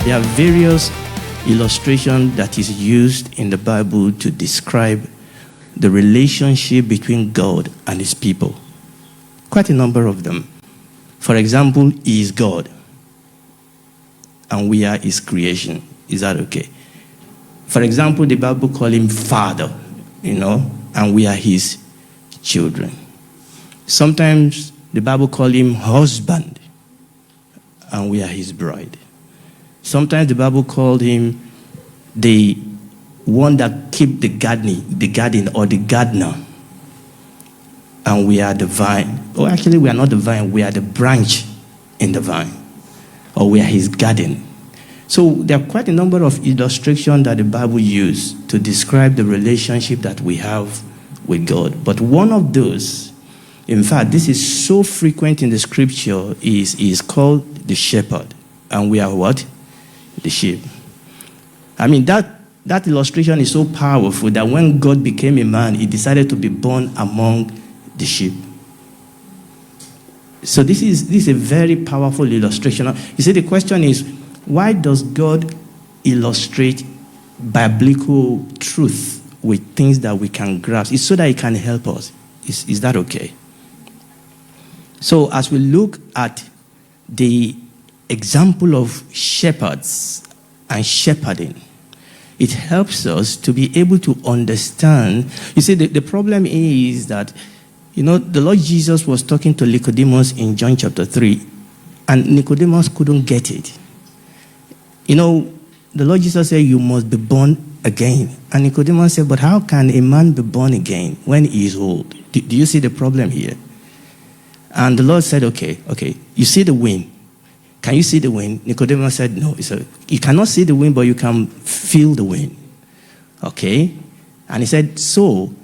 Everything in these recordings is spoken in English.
There are various illustrations that is used in the Bible to describe the relationship between God and his people. Quite a number of them. For example, he is God, and we are his creation. Is that okay? For example, the Bible calls him Father, and we are his children. Sometimes the Bible calls him husband, and we are his bride. Sometimes the Bible called him the one that keep the garden or the gardener, and we are the vine. Or actually, we are not the vine, we are the branch in the vine, or we are his garden. So there are quite a number of illustrations that the Bible uses to describe the relationship that we have with God. But one of those, in fact, this is so frequent in the scripture, is called the shepherd. And we are what? The sheep. I mean, that illustration is so powerful that when God became a man, he decided to be born among the sheep. So this is a very powerful illustration. You see, the question is, why does God illustrate biblical truth with things that we can grasp? It's so that he can help us. Is that okay? So as we look at the example of shepherds and shepherding, it helps us to be able to understand. You see, the problem is that, the Lord Jesus was talking to Nicodemus in John chapter 3, and Nicodemus couldn't get it. The Lord Jesus said, you must be born again. And Nicodemus said, but how can a man be born again when he is old? Do you see the problem here? And the Lord said, okay, you see the wind. Can you see the wind? Nicodemus said, no. He said, you cannot see the wind, but you can feel the wind. Okay? And he said, so,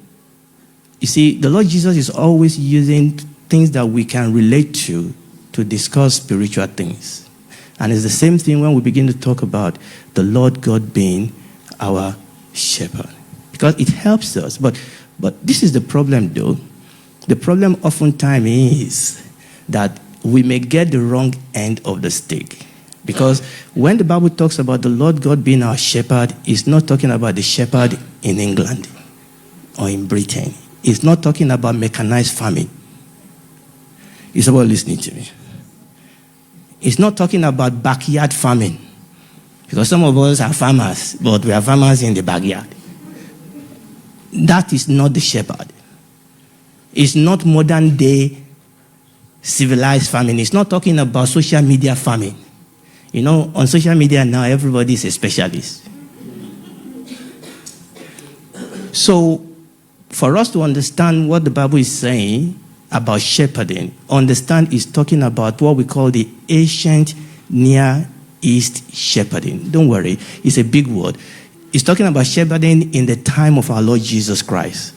you see, the Lord Jesus is always using things that we can relate to discuss spiritual things. And it's the same thing when we begin to talk about the Lord God being our shepherd. Because it helps us. But this is the problem, though. The problem oftentimes is that we may get the wrong end of the stick. Because when the Bible talks about the Lord God being our shepherd, it's not talking about the shepherd in England or in Britain. It's not talking about mechanized farming. It's about listening to me. It's not talking about backyard farming. Because some of us are farmers, but we are farmers in the backyard. That is not the shepherd. It's not modern day civilized farming. It's not talking about social media farming. On social media now, everybody is a specialist. So, for us to understand what the Bible is saying about shepherding, understand it's talking about what we call the ancient Near East shepherding. Don't worry, it's a big word. It's talking about shepherding in the time of our Lord Jesus Christ.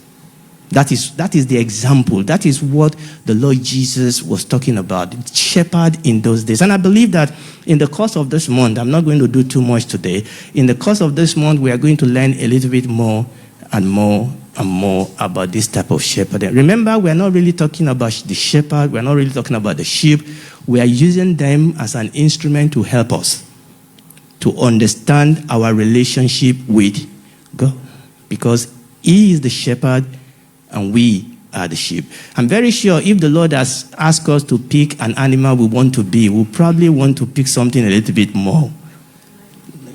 That is the example. That is what the Lord Jesus was talking about. Shepherd in those days. And I believe that in the course of this month, I'm not going to do too much today. In the course of this month, we are going to learn a little bit more and more and more about this type of shepherding. Remember, we are not really talking about the shepherd. We are not really talking about the sheep. We are using them as an instrument to help us to understand our relationship with God. Because he is the shepherd and we are the sheep. I'm very sure if the Lord has asked us to pick an animal we want to be, we'll probably want to pick something a little bit more.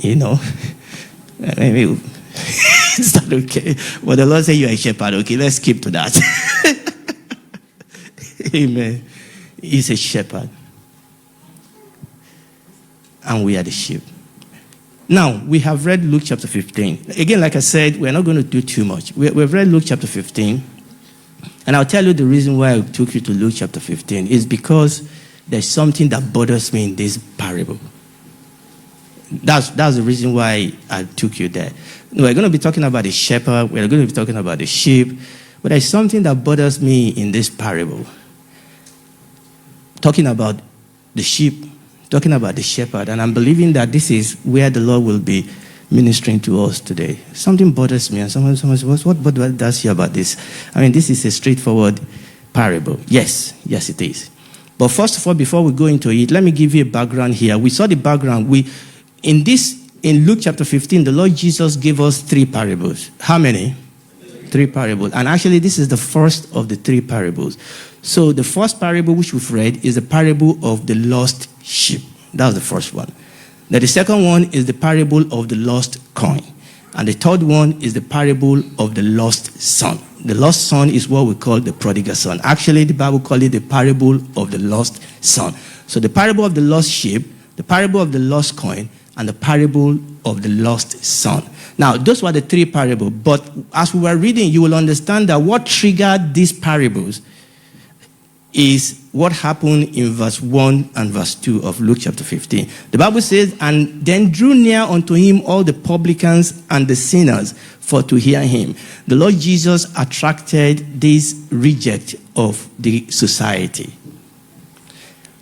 Maybe is that okay? But the Lord said you are a shepherd. Okay, let's skip to that. Amen. He's a shepherd. And we are the sheep. Now, we have read Luke chapter 15. Again, like I said, we're not going to do too much. We've read Luke chapter 15. And I'll tell you the reason why I took you to Luke chapter 15 is because there's something that bothers me in this parable. That's the reason why I took you there. We're going to be talking about the shepherd. We're going to be talking about the sheep. But there's something that bothers me in this parable. Talking about the sheep, talking about the shepherd. And I'm believing that this is where the Lord will be ministering to us today. Something bothers me. And someone says, what does he about this? I mean, this is a straightforward parable. Yes, it is. But first of all, before we go into it, let me give you a background here. We saw the background. in Luke chapter 15, the Lord Jesus gave us 3 parables. How many? 3 parables. And actually, this is the first of the 3 parables. So the first parable which we've read is the parable of the lost sheep. That was the first one. Now the second one is the parable of the lost coin. And the third one is the parable of the lost son. The lost son is what we call the prodigal son. Actually, the Bible calls it the parable of the lost son. So the parable of the lost sheep, the parable of the lost coin, and the parable of the lost son. Now, those were the 3 parables. But as we were reading, you will understand that what triggered these parables is what happened in verse 1 and verse 2 of Luke chapter 15. The Bible says, "And then drew near unto him all the publicans and the sinners for to hear him." The Lord Jesus attracted this reject of the society.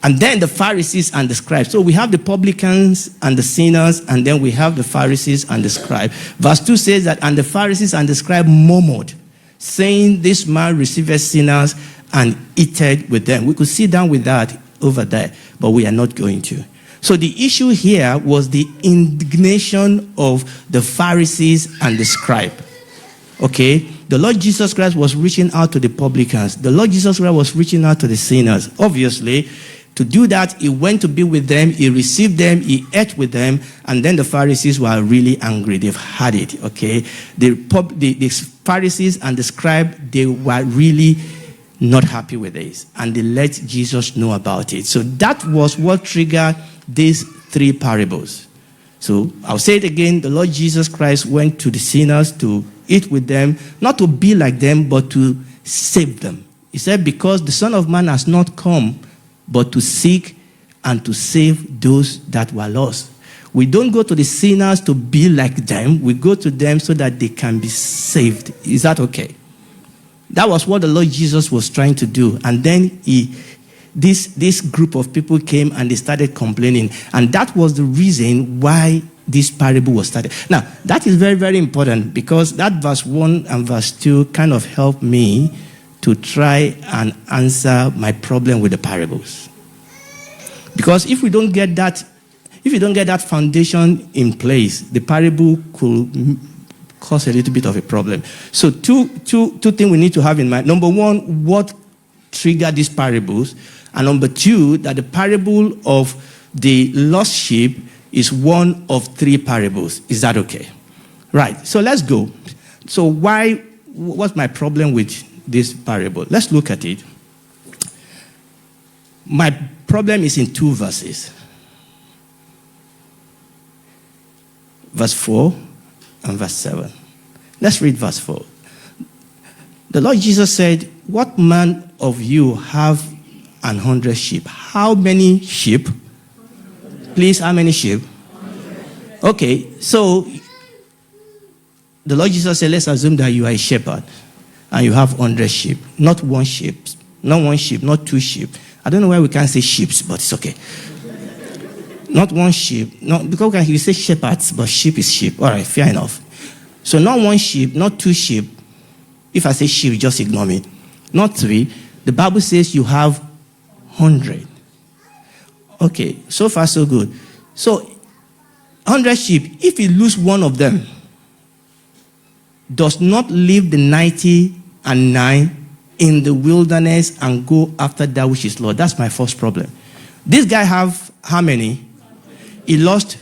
And then the Pharisees and the scribes. So we have the publicans and the sinners, and then we have the Pharisees and the scribes. Verse 2 says that, "And the Pharisees and the scribes murmured, saying, This man receiveth sinners and eateth with them." We could sit down with that over there, but we are not going to. So the issue here was the indignation of the Pharisees and the scribe. Okay? The Lord Jesus Christ was reaching out to the publicans. The Lord Jesus Christ was reaching out to the sinners. Obviously, to do that, he went to be with them, he received them, he ate with them, and then the Pharisees were really angry. They've had it, okay? The Pharisees and the scribe, they were really not happy with this, and they let Jesus know about it. So that was what triggered these 3 parables. So I'll say it again, the Lord Jesus Christ went to the sinners to eat with them, not to be like them, but to save them. He said, because the Son of Man has not come but to seek and to save those that were lost. We don't go to the sinners to be like them. We go to them so that they can be saved. Is that okay? That was what the Lord Jesus was trying to do. And then this group of people came and they started complaining. And that was the reason why this parable was started. Now, that is very, very important, because that verse 1 and verse 2 kind of helped me to try and answer my problem with the parables. Because if you don't get that foundation in place, the parable could cause a little bit of a problem. So two things we need to have in mind. Number 1, what triggered these parables? And number 2, that the parable of the lost sheep is one of 3 parables. Is that okay? Right. So let's go. So what's my problem with this parable? Let's look at it. My problem is in 2 verses. Verse 4 and verse 7. Let's read verse 4. The Lord Jesus said, "What man of you have 100 sheep?" How many sheep? Please, how many sheep? Okay, so the Lord Jesus said, let's assume that you are a shepherd and you have 100 sheep. Not 1 sheep, not 1 sheep, not 2 sheep. I don't know why we can't say sheep, but it's okay. Not 1 sheep. Not, because you say shepherds, but sheep is sheep. All right, fair enough. So not 1 sheep, not 2 sheep. If I say sheep, just ignore me. Not 3. The Bible says you have 100. Okay, so far so good. So 100 sheep, if you lose one of them, does not leave the 99 in the wilderness and go after that which is lost. That's my first problem. This guy have how many? He lost.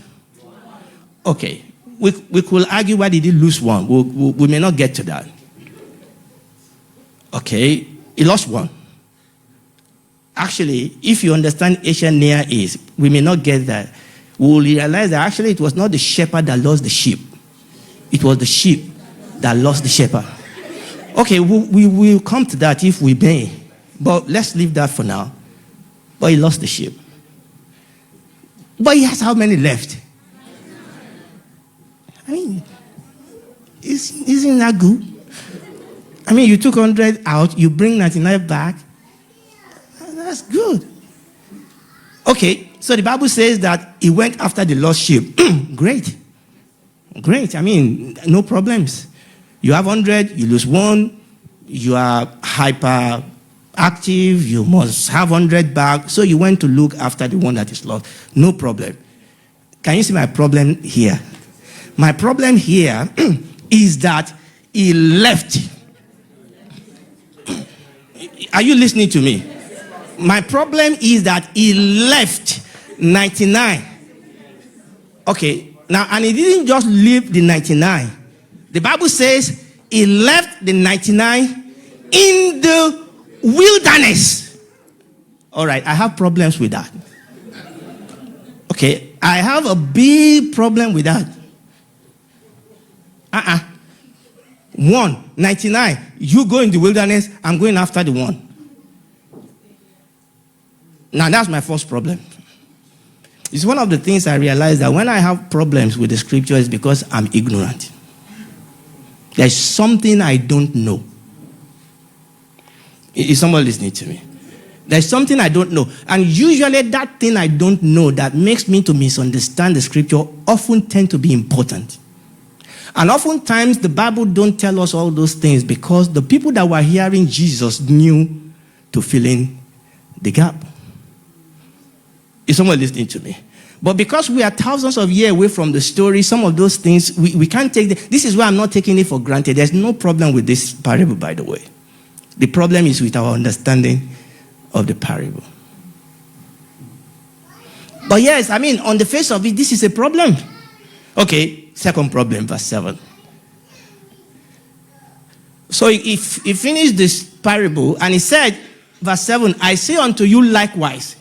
Okay, we could argue why did he lose one. We may not get to that. Okay, he lost one. Actually, if you understand ancient Near East, we may not get that. We will realize that actually it was not the shepherd that lost the sheep. It was the sheep that lost the shepherd. Okay, we will come to that if we may. But let's leave that for now. But he lost the sheep. But he has how many left? I mean, isn't that good? I mean, you took 100 out, you bring 99 back. That's good. Okay, so the Bible says that he went after the lost sheep. Great. Great. I mean, no problems. You have 100, you lose 1, you are hyper active, you must have 100 back. So you went to look after the one that is lost. No problem. Can you see my problem here? My problem here is that he left. Are you listening to me? My problem is that he left 99. Okay, now, and he didn't just leave the 99. The Bible says he left the 99 in the wilderness. All right, I have problems with that. Okay, I have a big problem with that. 99. You go in the wilderness, I'm going after the one. Now, that's my first problem. It's one of the things I realize that when I have problems with the scripture is because I'm ignorant. There's something I don't know. Is someone listening to me? There's something I don't know. And usually that thing I don't know that makes me to misunderstand the scripture often tend to be important. And oftentimes the Bible don't tell us all those things because the people that were hearing Jesus knew to fill in the gap. Is someone listening to me? But because we are thousands of years away from the story, some of those things, we can't take this is why I'm not taking it for granted. There's no problem with this parable, by the way. The problem is with our understanding of the parable. But yes, I mean, on the face of it, this is a problem. Okay, second problem, verse 7. So he finished this parable and he said, verse 7, I say unto you likewise,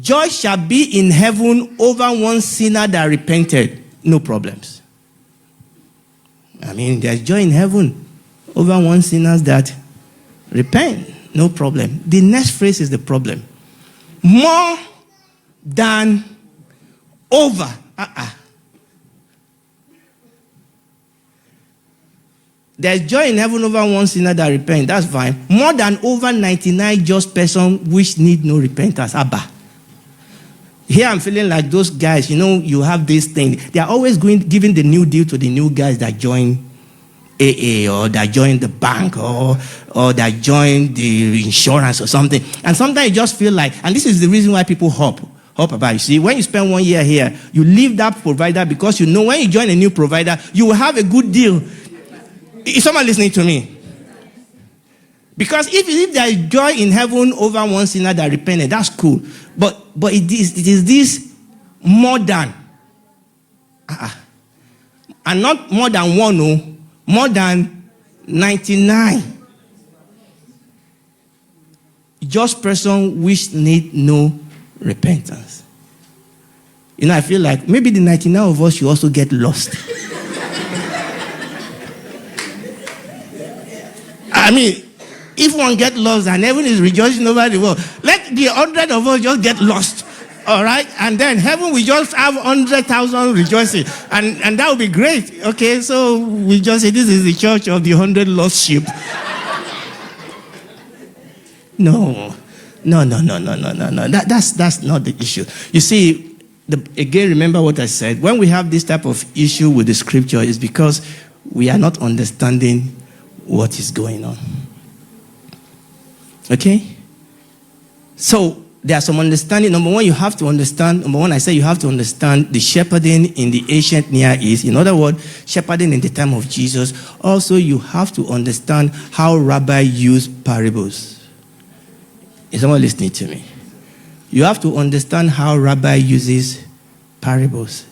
joy shall be in heaven over one sinner that repented. No problems. I mean, there's joy in heaven over one sinner that repent. No problem. The next phrase is the problem. More than over. There's joy in heaven over one sinner that repent. That's fine. More than over 99 just person which need no repentance. Abba. Here I'm feeling like those guys, you have this thing. They are always giving the new deal to the new guys that join AA or that join the bank or that join the insurance or something. And sometimes you just feel like, and this is the reason why people hop about. You see, when you spend 1 year here, you leave that provider because you know when you join a new provider, you will have a good deal. Is someone listening to me? Because if there is joy in heaven over one sinner that repented, that's cool. But it is this more than. And not more than one, no. More than 99. Just person which need no repentance. I feel like maybe the 99 of us should also get lost. I mean, if one gets lost and heaven is rejoicing over the world, let the 100 of us just get lost. All right? And then heaven will just have 100,000 rejoicing. And that would be great. Okay, so we just say this is the church of the 100 lost sheep. No. That's not the issue. You see, again, remember what I said. When we have this type of issue with the scripture, it's because we are not understanding what is going on. Okay? So, there's some understanding. Number one, you have to understand. Number one, I say you have to understand the shepherding in the ancient Near East. In other words, shepherding in the time of Jesus. Also, you have to understand how Rabbi used parables. Is someone listening to me? You have to understand how Rabbi uses parables.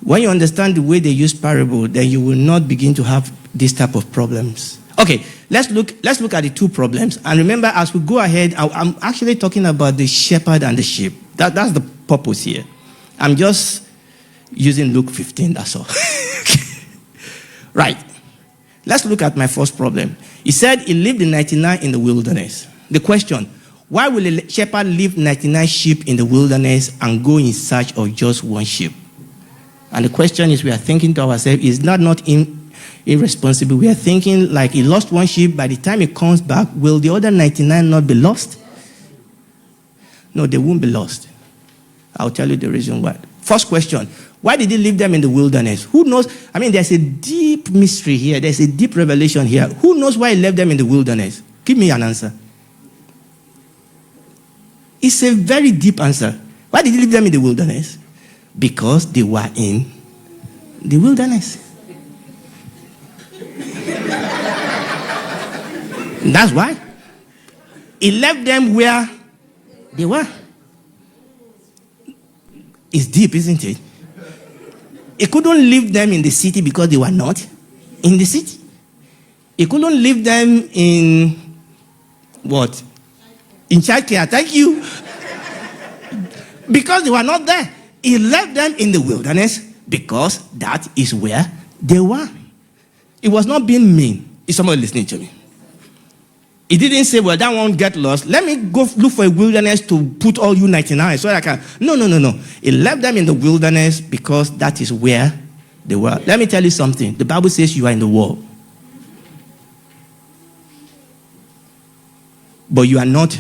When you understand the way they use parable, then you will not begin to have this type of problems. Okay, let's look at the two problems. And remember, as we go ahead, I'm actually talking about the shepherd and the sheep. That's the purpose here. I'm just using Luke 15, that's all. Right. Let's look at my first problem. He said he lived the 99 in the wilderness. The question, why will a shepherd leave 99 sheep in the wilderness and go in search of just one sheep? And the question is, we are thinking to ourselves, is that not irresponsible? We are thinking like he lost one sheep. By the time he comes back, will the other 99 not be lost? No, they won't be lost. I'll tell you the reason why. First question, why did he leave them in the wilderness? Who knows? I mean, there's a deep mystery here. There's a deep revelation here. Who knows why he left them in the wilderness? Give me an answer. It's a very deep answer. Why did he leave them in the wilderness? because they were in the wilderness. That's why. He left them where they were. It's deep, isn't it? He couldn't leave them in the city because they were not in the city. He couldn't leave them in what? In childcare. Thank you. Because they were not there. He left them in the wilderness because that is where they were. It was not being mean. Is somebody listening to me? He didn't say, well, that won't get lost. Let me go look for a wilderness to put all you 99 so that I can. No. He left them in the wilderness because that is where they were. Let me tell you something. The Bible says you are in the world. But you are not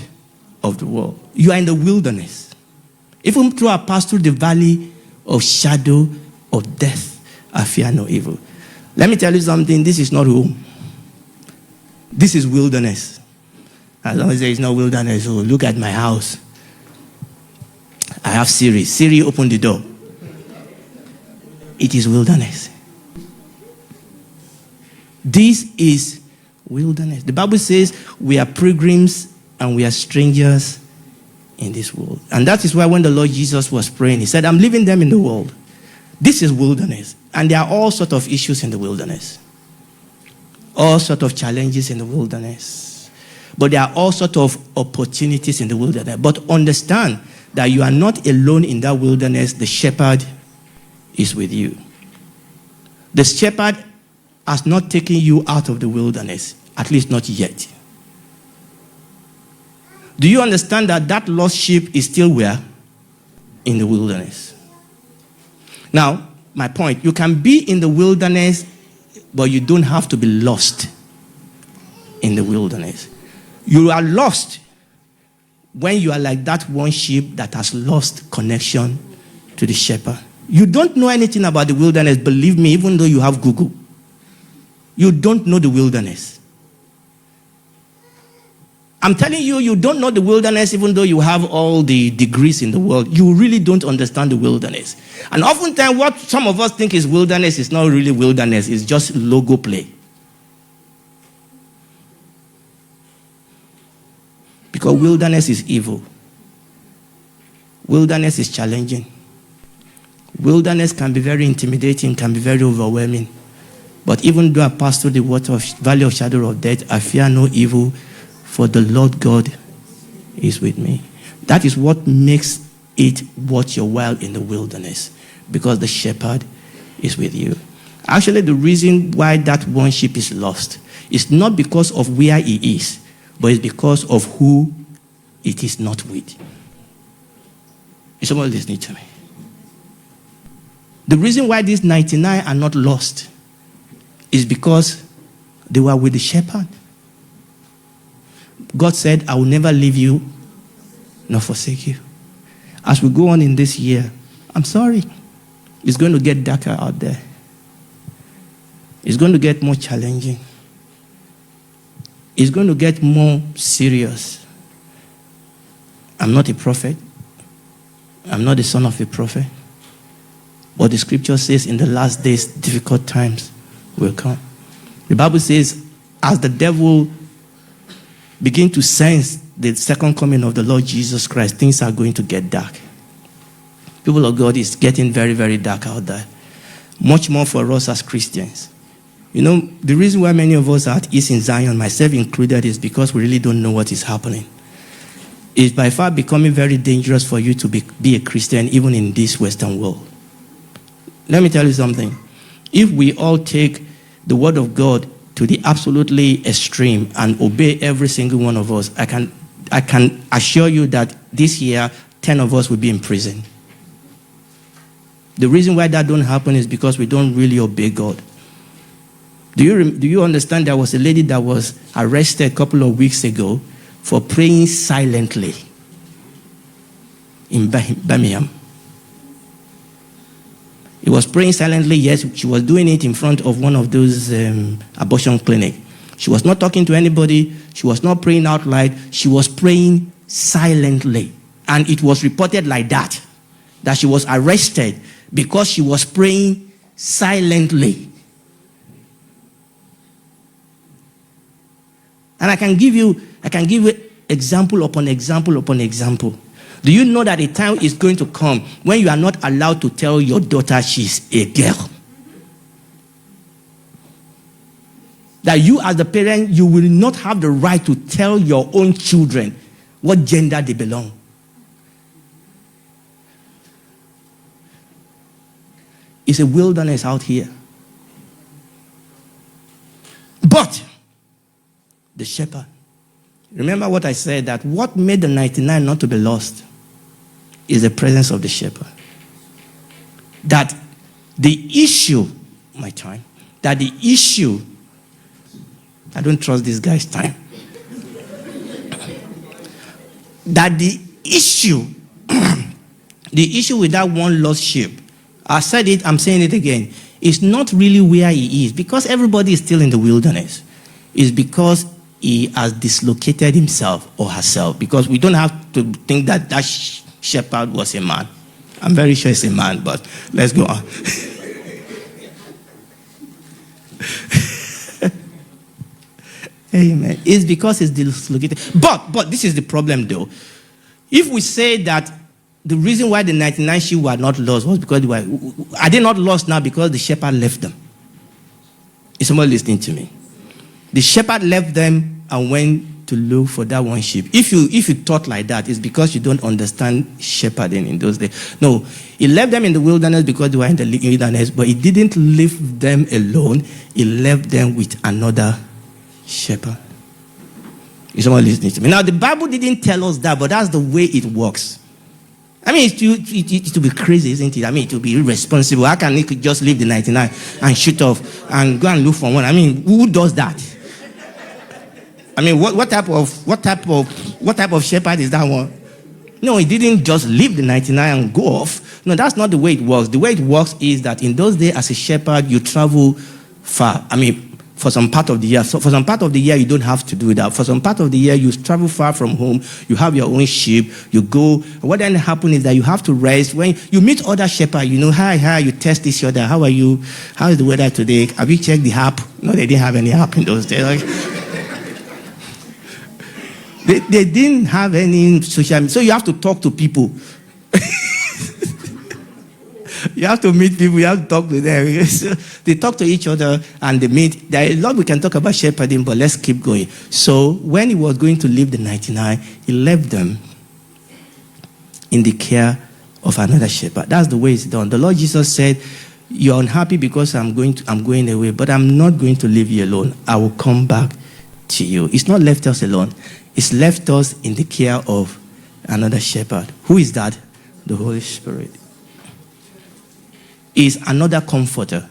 of the world. You are in the wilderness. Even though I pass through the valley of shadow of death, I fear no evil. Let me tell you something. This is not home. This is wilderness. As long as there is no wilderness, oh, look at my house. I have Siri. Siri, open the door. It is wilderness. This is wilderness. The Bible says we are pilgrims and we are strangers in this world. And that is why when the Lord Jesus was praying, he said, I'm leaving them in the world. This is wilderness. And there are all sorts of issues in the wilderness. All sorts of challenges in the wilderness. But there are all sorts of opportunities in the wilderness. But understand that you are not alone in that wilderness. The shepherd is with you. The shepherd has not taken you out of the wilderness. At least not yet. Do you understand that that lost sheep is still where? In the wilderness. Now, my point. You can be in the wilderness, but you don't have to be lost in the wilderness. You are lost when you are like that one sheep that has lost connection to the shepherd. You don't know anything about the wilderness, believe me, even though you have Google. You don't know the wilderness. I'm telling you, you don't know the wilderness even though you have all the degrees in the world. You really don't understand the wilderness. And oftentimes what some of us think is wilderness is not really wilderness. It's just logo play. Because wilderness is evil. Wilderness is challenging. Wilderness can be very intimidating, can be very overwhelming. But even though I pass through the valley of shadow of death, I fear no evil, for the Lord God is with me. That is what makes it worth your while in the wilderness, because the shepherd is with you. Actually, the reason why that one sheep is lost is not because of where he is, but it's because of who it is not with. Is someone listening to me? The reason why these 99 are not lost is because they were with the shepherd. God said, I will never leave you nor forsake you. As we go on in this year, I'm sorry, it's going to get darker out there. It's going to get more challenging. It's going to get more serious. I'm not a prophet. I'm not the son of a prophet. But the scripture says in the last days, difficult times will come. The Bible says, as the devil begin to sense the second coming of the Lord Jesus Christ, things are going to get dark. People of God, it's getting very, very dark out there. Much more for us as Christians. You know, the reason why many of us are at ease in Zion, myself included, is because we really don't know what is happening. It's by far becoming very dangerous for you to be a Christian, even in this Western world. Let me tell you something. If we all take the word of God to the absolutely extreme and obey every single one of us, I can assure you that this year, 10 of us will be in prison. The reason why that don't happen is because we don't really obey God. Do you understand there was a lady that was arrested a couple of weeks ago for praying silently in Birmingham? He was praying silently. Yes, she was doing it in front of one of those abortion clinics. She was not talking to anybody. She was not praying out loud. She was praying silently. And it was reported like that that she was arrested because she was praying silently. And I can give you example upon example upon example. Do you know that a time is going to come when you are not allowed to tell your daughter she's a girl? That you as the parent, you will not have the right to tell your own children what gender they belong. It's a wilderness out here. But the shepherd, remember what I said, that what made the 99 not to be lost is the presence of the shepherd. That the issue, I don't trust this guy's time. That the issue with that one lost sheep, I said it, I'm saying it again, is not really where he is, because everybody is still in the wilderness. It's because he has dislocated himself or herself, because we don't have to think that that shepherd was a man. I'm very sure it's a man, but let's go on. Amen. It's because it's dislocated. But this is the problem though. If we say that the reason why the 99 sheep were not lost was because are they not lost now because the shepherd left them? Is someone listening to me? The shepherd left them and went to look for that one sheep. If you thought like that, it's because you don't understand shepherding in those days. No, he left them in the wilderness because they were in the wilderness, but he didn't leave them alone. He left them with another shepherd. Is someone listening to me? Now, the Bible didn't tell us that, but that's the way it works. I mean, it to be crazy, isn't it? I mean, to be irresponsible. How can he just leave the 99 and shoot off and go and look for one? I mean, who does that? I mean, what type of shepherd is that one? No, he didn't just leave the 99 and go off. No, that's not the way it works. The way it works is that in those days, as a shepherd, you travel far. I mean, for some part of the year. So for some part of the year, you don't have to do that. For some part of the year, you travel far from home. You have your own sheep. You go. What then happens is that you have to rest. When you meet other shepherds, hi, you test each other. How are you? How is the weather today? Have you checked the app? No, they didn't have any app in those days. They didn't have any social media. So you have to talk to people. You have to meet people, you have to talk to them. So they talk to each other and they meet. There are a lot we can talk about shepherding, but let's keep going. So when he was going to leave the 99, he left them in the care of another shepherd. That's the way it's done. The Lord Jesus said, you're unhappy because I'm going away, but I'm not going to leave you alone. I will come back to you. It's not left us alone. It's left us in the care of another shepherd. Who is that? The Holy Spirit. Is another comforter.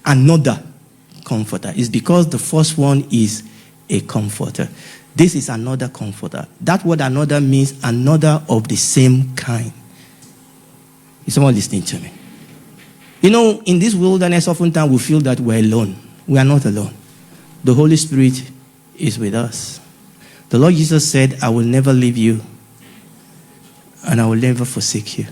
Another comforter. It's because the first one is a comforter. This is another comforter. That word another means another of the same kind. Is someone listening to me? You know, in this wilderness, oftentimes we feel that we're alone. We are not alone. The Holy Spirit is with us. The Lord Jesus said, I will never leave you and I will never forsake you.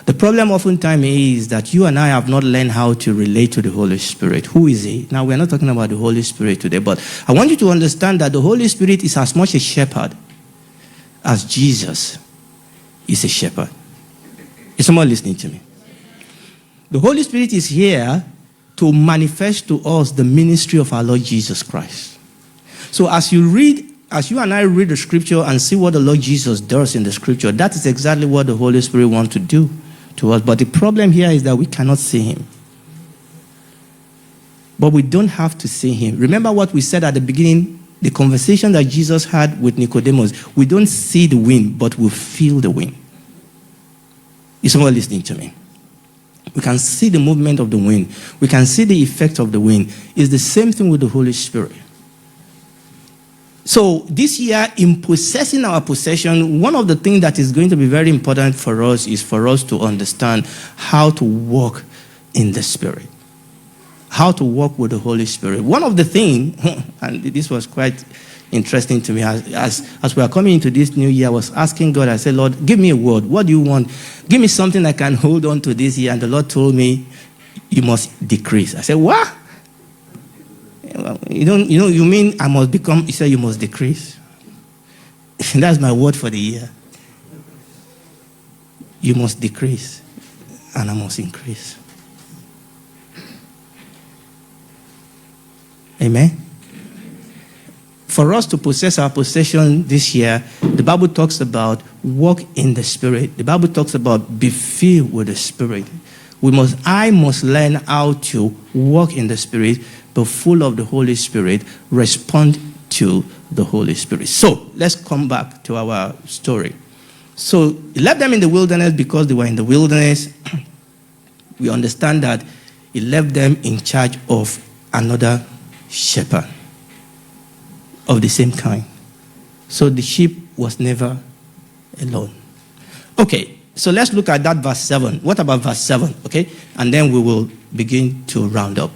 The problem oftentimes is that you and I have not learned how to relate to the Holy Spirit. Who is he? Now, we're not talking about the Holy Spirit today, but I want you to understand that the Holy Spirit is as much a shepherd as Jesus is a shepherd. Is someone listening to me? The Holy Spirit is here to manifest to us the ministry of our Lord Jesus Christ. So as you and I read the scripture and see what the Lord Jesus does in the scripture, that is exactly what the Holy Spirit wants to do to us. But the problem here is that we cannot see him. But we don't have to see him. Remember what we said at the beginning, the conversation that Jesus had with Nicodemus. We don't see the wind, but we feel the wind. Is someone listening to me? We can see the movement of the wind. We can see the effect of the wind. It's the same thing with the Holy Spirit. So this year, in possessing our possession, one of the things that is going to be very important for us is for us to understand how to walk in the Spirit. How to walk with the Holy Spirit. One of the things, and this was quite interesting to me. As we are coming into this new year, I was asking God, I said, Lord, give me a word. What do you want? Give me something I can hold on to this year. And the Lord told me, you must decrease. I said, what? You mean I must become, he said, you must decrease. That's my word for the year. You must decrease, and I must increase. Amen. For us to possess our possession this year, the Bible talks about walk in the Spirit. The Bible talks about be filled with the Spirit. I must learn how to walk in the Spirit, be full of the Holy Spirit, respond to the Holy Spirit. So, let's come back to our story. So, he left them in the wilderness because they were in the wilderness. We understand that he left them in charge of another shepherd of the same kind. So, the sheep was never alone. Okay, so let's look at that verse 7. What about verse 7? Okay, and then we will begin to round up.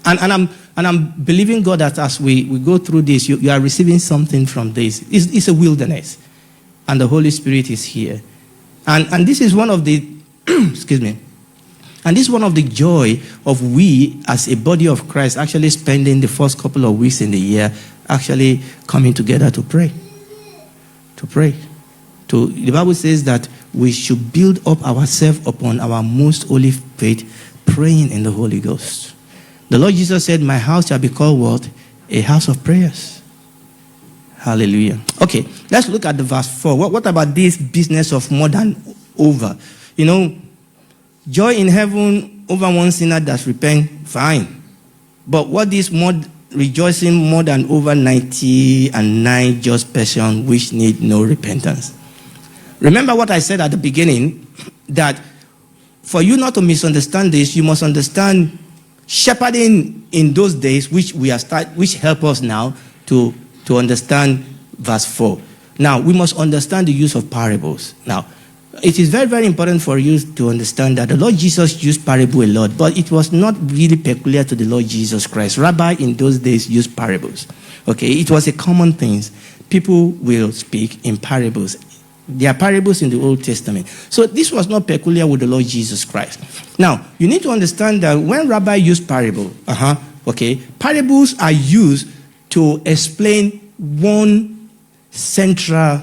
And I'm believing God that as we go through this, you are receiving something from this. It's a wilderness. And the Holy Spirit is here. And this is one of the, excuse me, and this is one of the joy of we as a body of Christ actually spending the first couple of weeks in the year actually coming together to pray. To pray. The Bible says that we should build up ourselves upon our most holy faith, praying in the Holy Ghost. The Lord Jesus said, my house shall be called what? A house of prayers. Hallelujah. Okay, let's look at the verse 4. What about this business of more than over? You know, joy in heaven over one sinner that repent, fine. But what is more rejoicing more than over 99 just person which need no repentance? Remember what I said at the beginning, that for you not to misunderstand this, you must understand shepherding in those days, which help us now to understand verse 4. Now, we must understand the use of parables. Now, it is very, very important for you to understand that the Lord Jesus used parable a lot, but it was not really peculiar to the Lord Jesus Christ. Rabbi in those days used parables. Okay, it was a common thing. People will speak in parables. There are parables in the Old Testament. So this was not peculiar with the Lord Jesus Christ. Now, you need to understand that when Rabbi used parable, parables are used to explain one central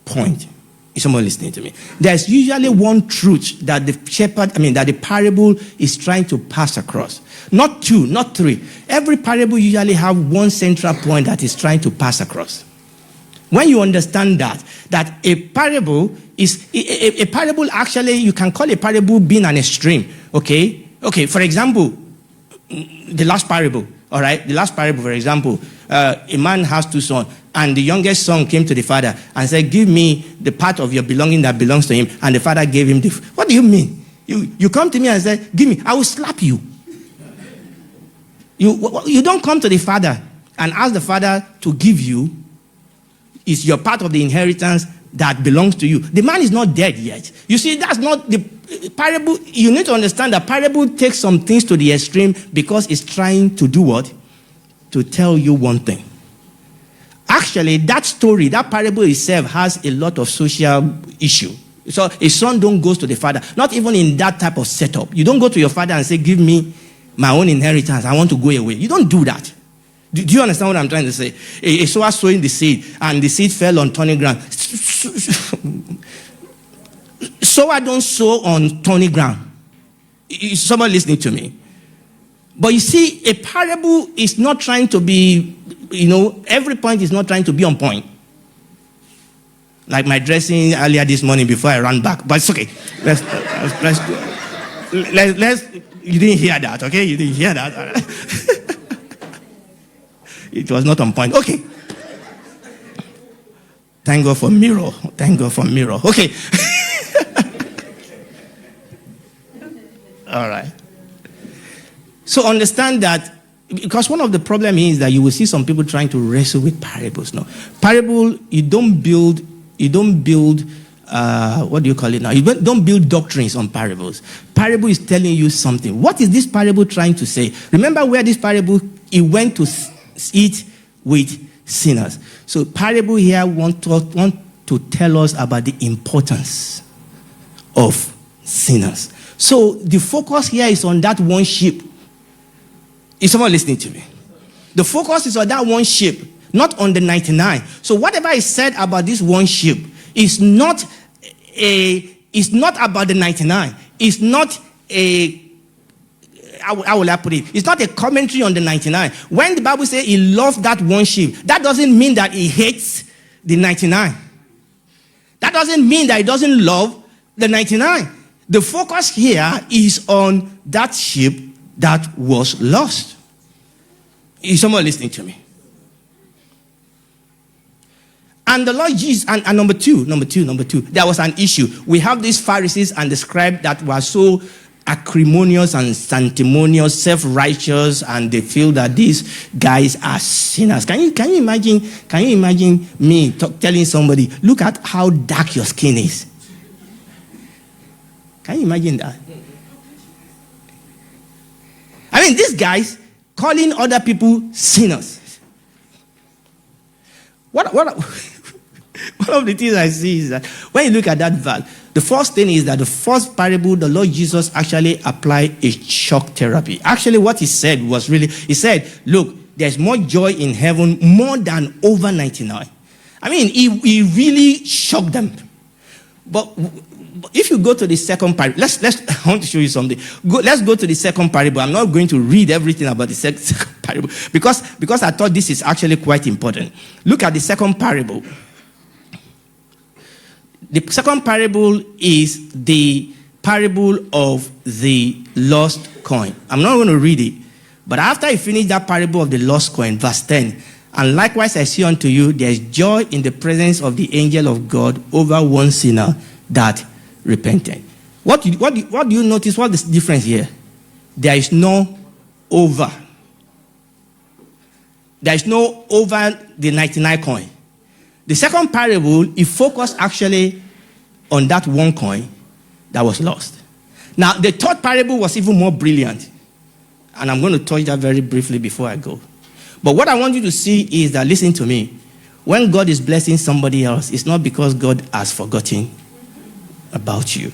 point. Is someone listening to me? There's usually one truth that that the parable is trying to pass across. Not two, not three. Every parable usually have one central point that is trying to pass across. When you understand that a parable is a parable, actually you can call a parable being an extreme. Okay, for example, the last parable. All right, the last parable, for example, a man has two sons, and the youngest son came to the father and said, give me the part of your belonging that belongs to him. And the father gave him what do you mean? You come to me and say, give me, I will slap you. You don't come to the father and ask the father to give you. Is your part of the inheritance that belongs to you. The man is not dead yet. You see, that's not the parable. You need to understand that parable takes some things to the extreme because it's trying to do what? To tell you one thing. Actually, that story, that parable itself has a lot of social issue. So a son don't go to the father, not even in that type of setup. You don't go to your father and say, give me my own inheritance. I want to go away. You don't do that. Do you understand what I'm trying to say? A sower sowing the seed, and the seed fell on thorny ground. Sower don't sow on thorny ground. Is someone listening to me? But you see, a parable is not trying to be, every point is not trying to be on point. Like my dressing earlier this morning before I ran back. But it's okay. Let's you didn't hear that, okay? You didn't hear that. All right. It was not on point. Okay. Thank God for mirror. Thank God for mirror. Okay. All right. So understand that, because one of the problems is that you will see some people trying to wrestle with parables. No, parable, you don't build. What do you call it now? You don't build doctrines on parables. Parable is telling you something. What is this parable trying to say? Remember where this parable, it went to eat with sinners. So parable here want to tell us about the importance of sinners. So the focus here is on that one sheep. Is someone listening to me? The focus is on that one sheep, not on the 99. So whatever is said about this one sheep is not about the 99. It's not how will I put it? It's not a commentary on the 99. When the Bible says he loved that one sheep, that doesn't mean that he hates the 99. That doesn't mean that he doesn't love the 99. The focus here is on that sheep that was lost. Is someone listening to me? And the Lord Jesus, and number two, there was an issue. We have these Pharisees and the scribes that were so acrimonious and sanctimonious, self-righteous, and they feel that these guys are sinners. Can you imagine me telling somebody, look at how dark your skin is? Can you imagine that? I mean, these guys calling other people sinners. One of the things I see is that when you look at that verse, the first thing is that the first parable, the Lord Jesus actually applied a shock therapy. Actually, what he said was really, he said, look, there's more joy in heaven, more than over 99. I mean, he really shocked them. But if you go to the second parable, I want to show you something. Let's go to the second parable. I'm not going to read everything about the second parable because I thought this is actually quite important. Look at the second parable. The second parable is the parable of the lost coin. I'm not going to read it. But after I finish that parable of the lost coin, verse 10, and likewise I say unto you, there is joy in the presence of the angel of God over one sinner that repented. What do you notice? What is the difference here? There is no over. There is no over the 99 coin. The second parable, it focused actually on that one coin that was lost. Now, the third parable was even more brilliant. And I'm going to touch that very briefly before I go. But what I want you to see is that, listen to me, when God is blessing somebody else, it's not because God has forgotten about you.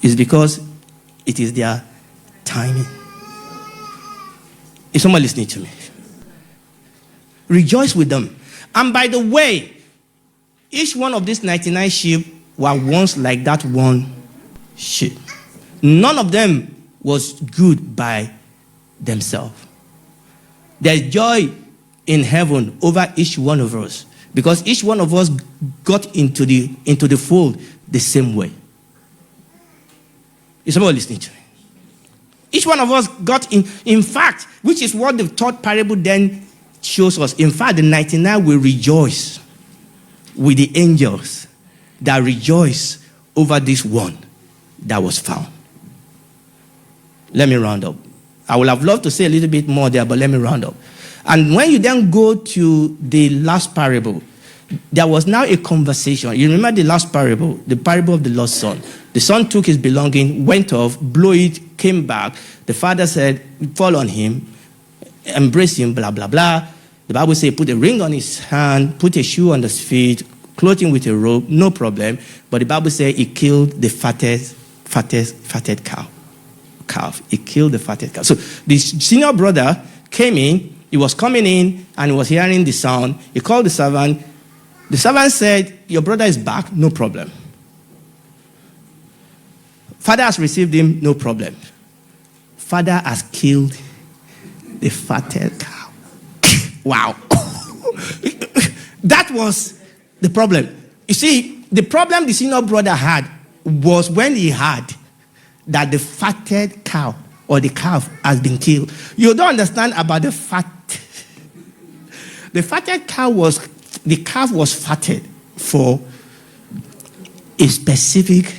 It's because it is their timing. Is someone listening to me? Rejoice with them. And by the way, each one of these 99 sheep were once like that one sheep. None of them was good by themselves. There's joy in heaven over each one of us because each one of us got into the fold the same way. Is someone listening to me? Each one of us got in fact, which is what the third parable then shows us. In fact, the 99 will rejoice with the angels that rejoice over this one that was found. Let me round up. I would have loved to say a little bit more there, but let me round up. And when you then go to the last parable, there was now a conversation. You remember the last parable, the parable of the lost son. The son took his belonging, went off, blew it, came back. The father said, fall on him, embrace him, blah, blah, blah. The Bible says, put a ring on his hand, put a shoe on his feet, clothe him with a robe, no problem. But the Bible says he killed the fatted calf. He killed the fatted calf. So the senior brother came in, he was coming in, and he was hearing the sound. He called the servant. The servant said, your brother is back, no problem. Father has received him, no problem. Father has killed the fatted cow. Wow. That was the problem. You see, the problem the senior brother had was when he had that the fatted cow or the calf has been killed. You don't understand about the fat. The fatted cow the calf was fatted for a specific,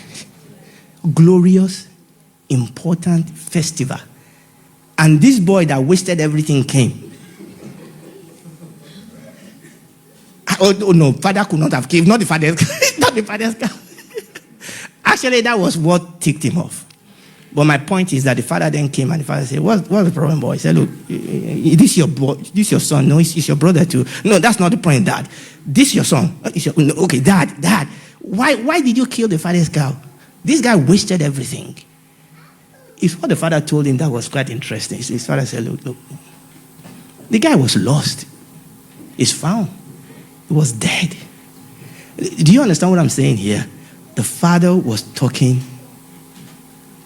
glorious, important festival. And this boy that wasted everything came. Oh no, father could not have killed, not the father's cow. Actually, that was what ticked him off. But my point is that the father then came and the father said, what's the problem, boy? He said, look, this your boy, this your son. No, it's your brother too. No, that's not the point, Dad. This your son. No, okay, Dad. Why did you kill the father's cow? This guy wasted everything. It's what the father told him that was quite interesting. His father said, look. The guy was lost. He's found. He was dead. Do you understand what I'm saying here? The father was talking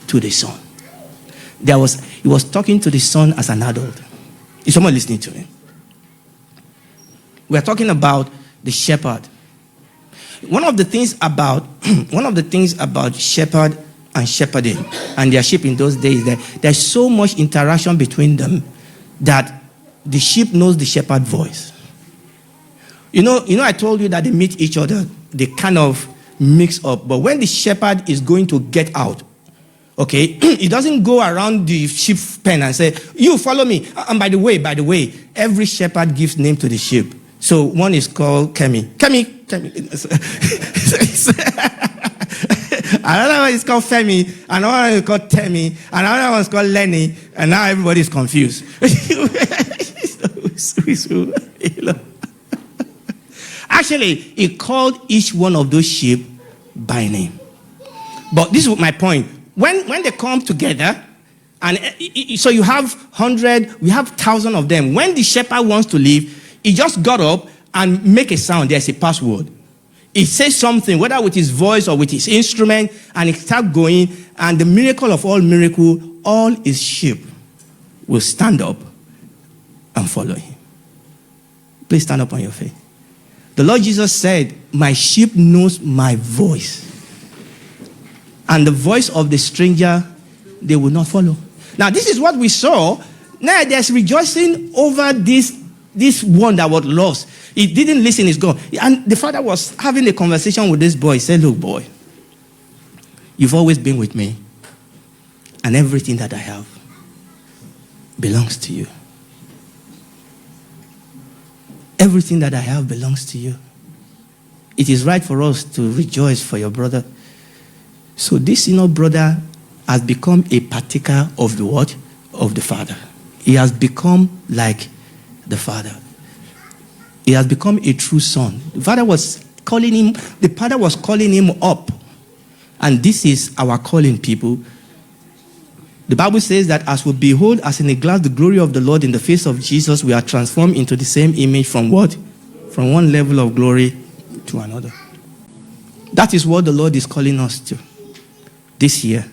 to the son. He was talking to the son as an adult. Is someone listening to me? We're talking about the shepherd. One of the things about shepherd and shepherding and their sheep in those days, that there's so much interaction between them that the sheep knows the shepherd's voice. You know, I told you that they meet each other, they kind of mix up. But when the shepherd is going to get out, okay, he doesn't go around the sheep pen and say, you follow me. And by the way, every shepherd gives name to the sheep. So one is called Kemi. Another one is called Femi. Another one is called Temi. Another one is called Lenny. And now everybody's confused. Actually, he called each one of those sheep by name. But this is my point. When they come together, and so you have 100, we have 1,000 of them. When the shepherd wants to leave, he just got up and make a sound. There's a password. He says something, whether with his voice or with his instrument, and he starts going, and the miracle of all miracles, all his sheep will stand up and follow him. Please stand up on your feet. The Lord Jesus said, my sheep knows my voice. And the voice of the stranger, they will not follow. Now, this is what we saw. Now, there's rejoicing over this one that was lost. He didn't listen, he's gone. And the father was having a conversation with this boy. He said, look, boy, you've always been with me. And everything that I have belongs to you. Everything that I have belongs to you. It is right for us to rejoice for your brother. So this brother has become a partaker of the what? Of the father. He has become like the father. He has become a true son. The father was calling him up. And this is our calling, people. The Bible says that as we behold as in a glass the glory of the Lord in the face of Jesus, we are transformed into the same image from what? From one level of glory to another. That is what the Lord is calling us to this year.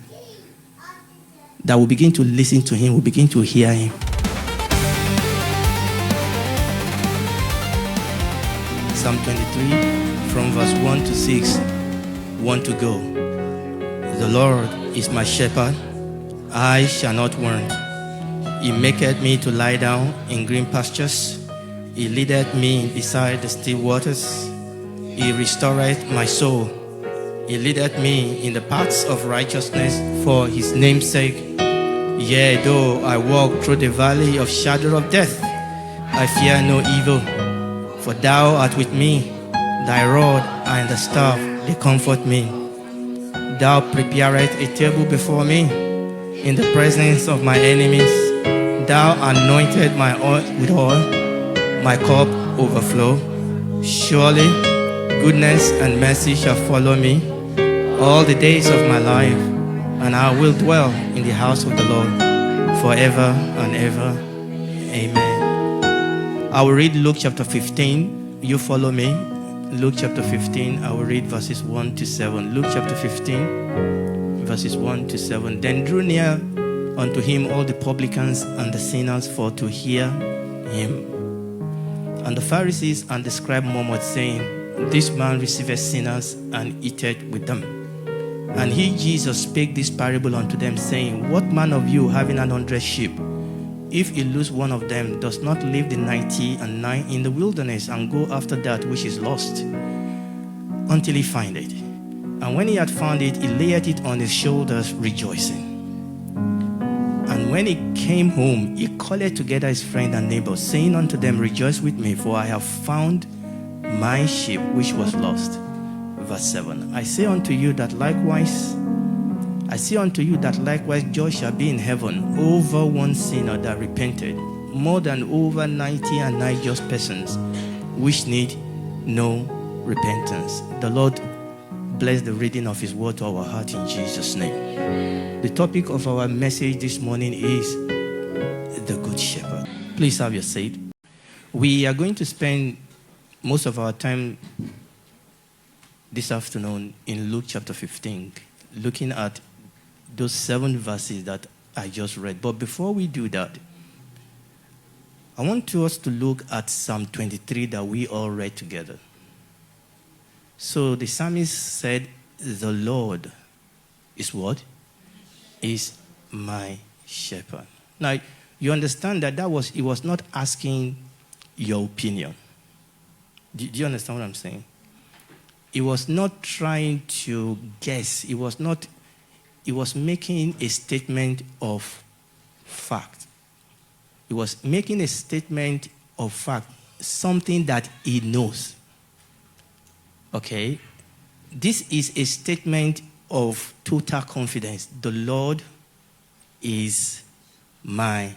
That we begin to listen to him, we begin to hear him. Psalm 23, from verse 1 to 6, 1 to go. The Lord is my shepherd, I shall not want. He maketh me to lie down in green pastures. He leadeth me beside the still waters. He restoreth my soul. He leadeth me in the paths of righteousness for his name's sake. Yea, though I walk through the valley of shadow of death, I fear no evil. For thou art with me, thy rod and the staff, they comfort me. Thou preparest a table before me in the presence of my enemies. Thou anointed my oil with oil, my cup overflow. Surely goodness and mercy shall follow me all the days of my life, and I will dwell in the house of the Lord forever and ever. Amen. I will read Luke chapter 15. You follow me. Luke chapter 15. I will read verses 1 to 7. Luke chapter 15, verses 1 to 7. Then drew near unto him all the publicans and the sinners for to hear him. And the Pharisees and the scribes murmured, saying, This man receiveth sinners and eateth with them. And he, Jesus, spake this parable unto them, saying, What man of you, having 100 sheep, if he lose one of them, does not leave the 99 in the wilderness and go after that which is lost, until he find it? And when he had found it, he laid it on his shoulders, rejoicing. And when he came home, he called together his friends and neighbors, saying unto them, Rejoice with me, for I have found my sheep which was lost. Verse 7. I say unto you that likewise, I say unto you that likewise joy shall be in heaven over one sinner that repented, more than over 90 and 9 just persons which need no repentance. The Lord bless the reading of his word to our heart in Jesus' name. The topic of our message this morning is the Good Shepherd. Please have your seat. We are going to spend most of our time this afternoon in Luke chapter 15, looking at those 7 verses that I just read. But before we do that, I want us to look at Psalm 23 that we all read together. So the psalmist said, the Lord is what? Is my shepherd. Now, you understand that he was not asking your opinion. Do you understand what I'm saying? He was not trying to guess. He was making a statement of fact. He was making a statement of fact, something that he knows. Okay? This is a statement of total confidence. The Lord is my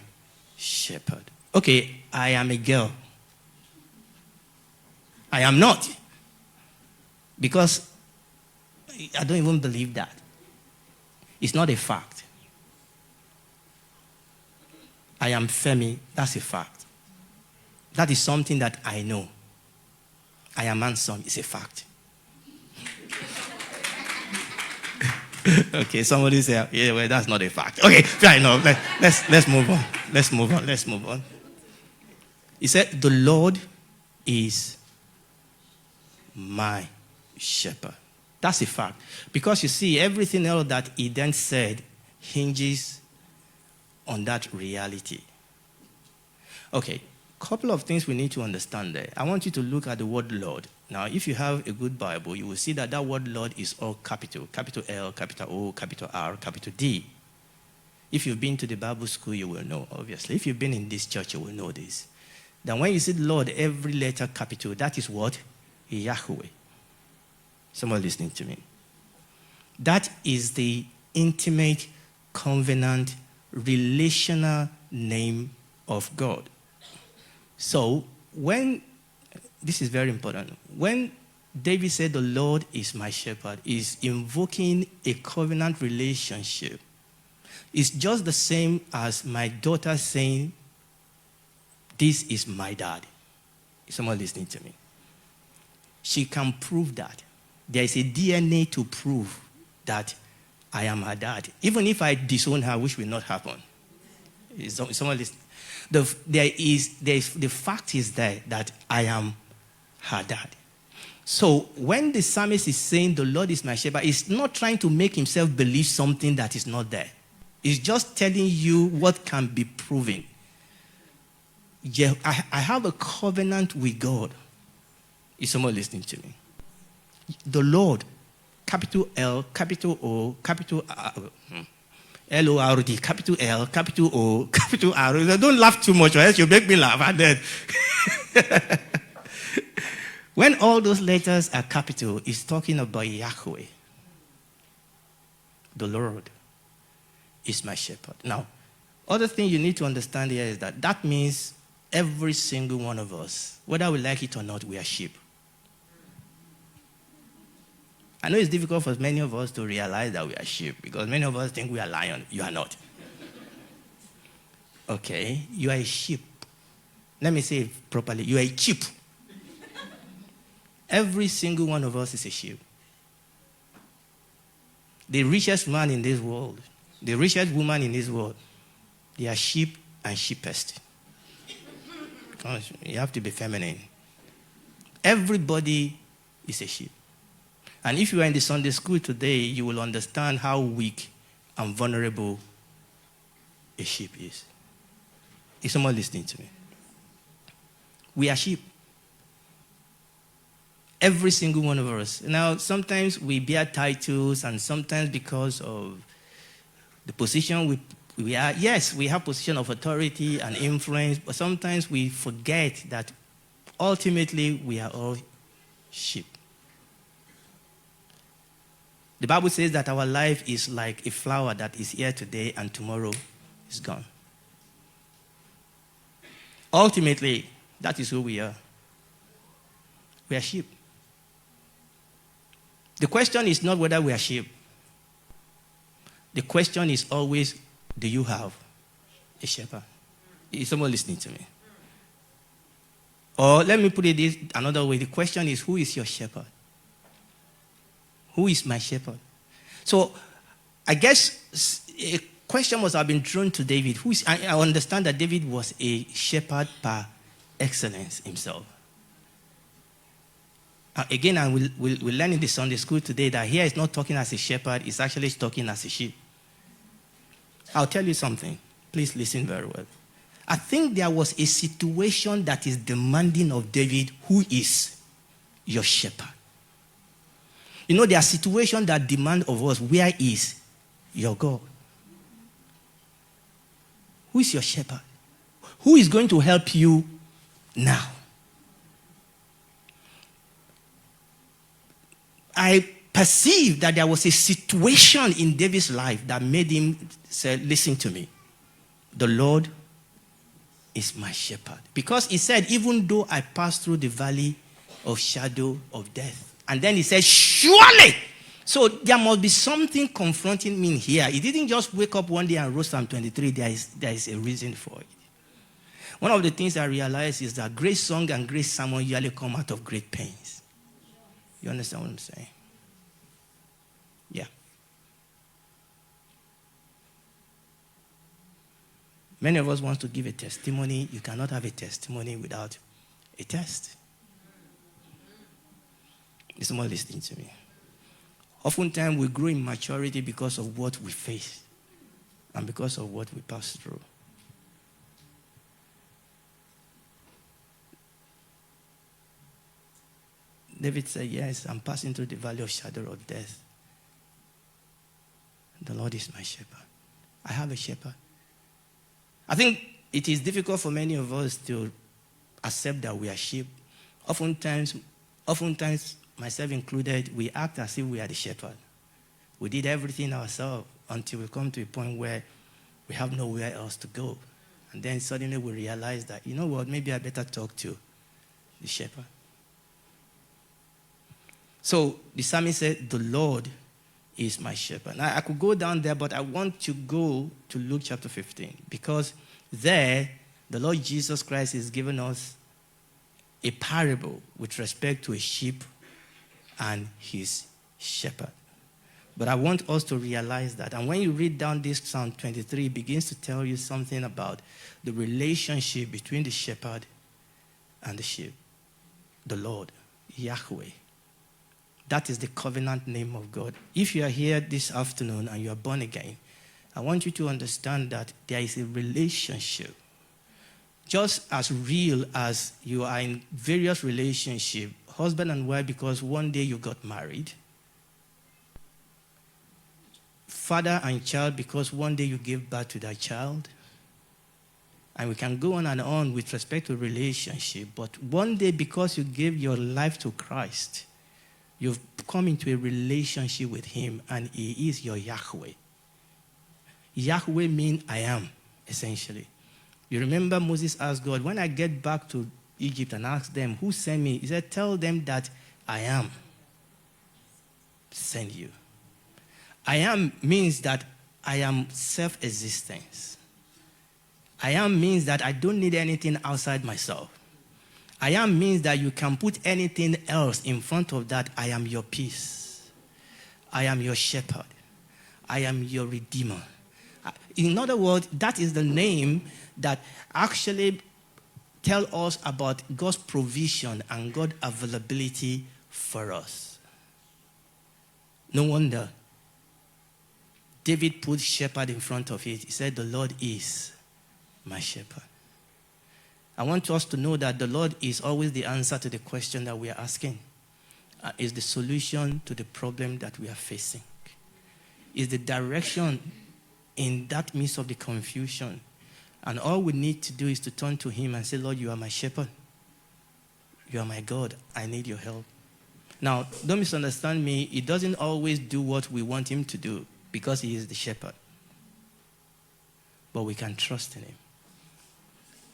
shepherd. Okay, I am a girl. I am not. Because I don't even believe that. It's not a fact. I am Femi. That's a fact. That is something that I know. I am handsome. It's a fact. Okay, somebody say, yeah, well, that's not a fact. Okay, fair enough. Let's move on. Let's move on. He said, the Lord is my shepherd. That's a fact. Because you see, everything else that he then said hinges on that reality. Okay, couple of things we need to understand there. I want you to look at the word Lord. Now, if you have a good Bible, you will see that that word Lord is all capital. Capital L, capital O, capital R, capital D. If you've been to the Bible school, you will know, obviously. If you've been in this church, you will know this. Then when you see Lord, every letter capital, that is what? Yahweh. Someone listening to me. That is the intimate, covenant, relational name of God. So, this is very important. When David said, the Lord is my shepherd, is invoking a covenant relationship. It's just the same as my daughter saying, this is my dad. Is someone listening to me? She can prove that. There is a DNA to prove that I am her dad. Even if I disown her, which will not happen. Is someone listening? The fact is there that I am her dad. So when the psalmist is saying the Lord is my shepherd, he's not trying to make himself believe something that is not there. He's just telling you what can be proven. Yeah, I have a covenant with God. Is someone listening to me? The Lord, capital L, capital O, capital R, L-O-R-D, capital L, capital O, capital R. Don't laugh too much, or else you make me laugh. And then when all those letters are capital, it's talking about Yahweh. The Lord is my shepherd. Now, other thing you need to understand here is that means every single one of us, whether we like it or not, we are sheep. I know it's difficult for many of us to realize that we are sheep because many of us think we are lion. You are not. Okay, you are a sheep. Let me say it properly. You are a sheep. Every single one of us is a sheep. The richest man in this world, the richest woman in this world, they are sheep and sheepest. Because you have to be feminine. Everybody is a sheep. And if you are in the Sunday school today, you will understand how weak and vulnerable a sheep is. Is someone listening to me? We are sheep. Every single one of us. Now, sometimes we bear titles, and sometimes because of the position we are, yes, we have position of authority and influence, but sometimes we forget that ultimately we are all sheep. The Bible says that our life is like a flower that is here today and tomorrow is gone. Ultimately, that is who we are. We are sheep. The question is not whether we are sheep. The question is always, do you have a shepherd? Is someone listening to me? Or let me put it this another way. The question is, who is your shepherd? Who is my shepherd? So I guess a question must have been thrown to David. I understand that David was a shepherd par excellence himself. Again, and we'll learn in the Sunday school today that here is not talking as a shepherd, it's actually talking as a sheep. I'll tell you something. Please listen very well. I think there was a situation that is demanding of David, who is your shepherd. You know, there are situations that demand of us, where is your God? Who is your shepherd? Who is going to help you now? I perceived that there was a situation in David's life that made him say, listen to me. The Lord is my shepherd. Because he said, even though I pass through the valley of shadow of death. And then he said, surely. So there must be something confronting me here. He didn't just wake up one day and wrote Psalm 23. There is a reason for it. One of the things I realized is that great song and great sermon usually come out of great pains. You understand what I'm saying? Yeah. Many of us want to give a testimony. You cannot have a testimony without a test. Is someone listening to me? Oftentimes we grow in maturity because of what we face and because of what we pass through. David said, yes, I'm passing through the valley of shadow of death. The Lord is my shepherd. I have a shepherd. I think it is difficult for many of us to accept that we are sheep. Oftentimes, myself included, we act as if we are the shepherd. We did everything ourselves until we come to a point where we have nowhere else to go. And then suddenly we realize that, you know what, maybe I better talk to the shepherd. So the psalmist said, the Lord is my shepherd. Now, I could go down there, but I want to go to Luke chapter 15, because there, the Lord Jesus Christ is giving us a parable with respect to a sheep and his shepherd. But I want us to realize that. And when you read down this Psalm 23, it begins to tell you something about the relationship between the shepherd and the sheep. The Lord, Yahweh. That is the covenant name of God. If you are here this afternoon and you are born again, I want you to understand that there is a relationship. Just as real as you are in various relationships, husband and wife, because one day you got married. Father and child, because one day you gave birth to that child. And we can go on and on with respect to relationship. But one day, because you gave your life to Christ, you've come into a relationship with him, and he is your Yahweh. Yahweh means I am, essentially. You remember Moses asked God, when I get back to Egypt and ask them, who sent me? He said, tell them that I am send you. I am means that I am self-existence. I am means that I don't need anything outside myself. I am means that you can put anything else in front of that. I am your peace. I am your shepherd. I am your redeemer. In other words, that is the name that actually tells us about God's provision and God's availability for us. No wonder David put shepherd in front of it. He said, the Lord is my shepherd. I want us to know that the Lord is always the answer to the question that we are asking. Is the solution to the problem that we are facing. Is the direction in that midst of the confusion. And all we need to do is to turn to him and say, Lord, you are my shepherd. You are my God. I need your help. Now, don't misunderstand me. He doesn't always do what we want him to do because he is the shepherd. But we can trust in him.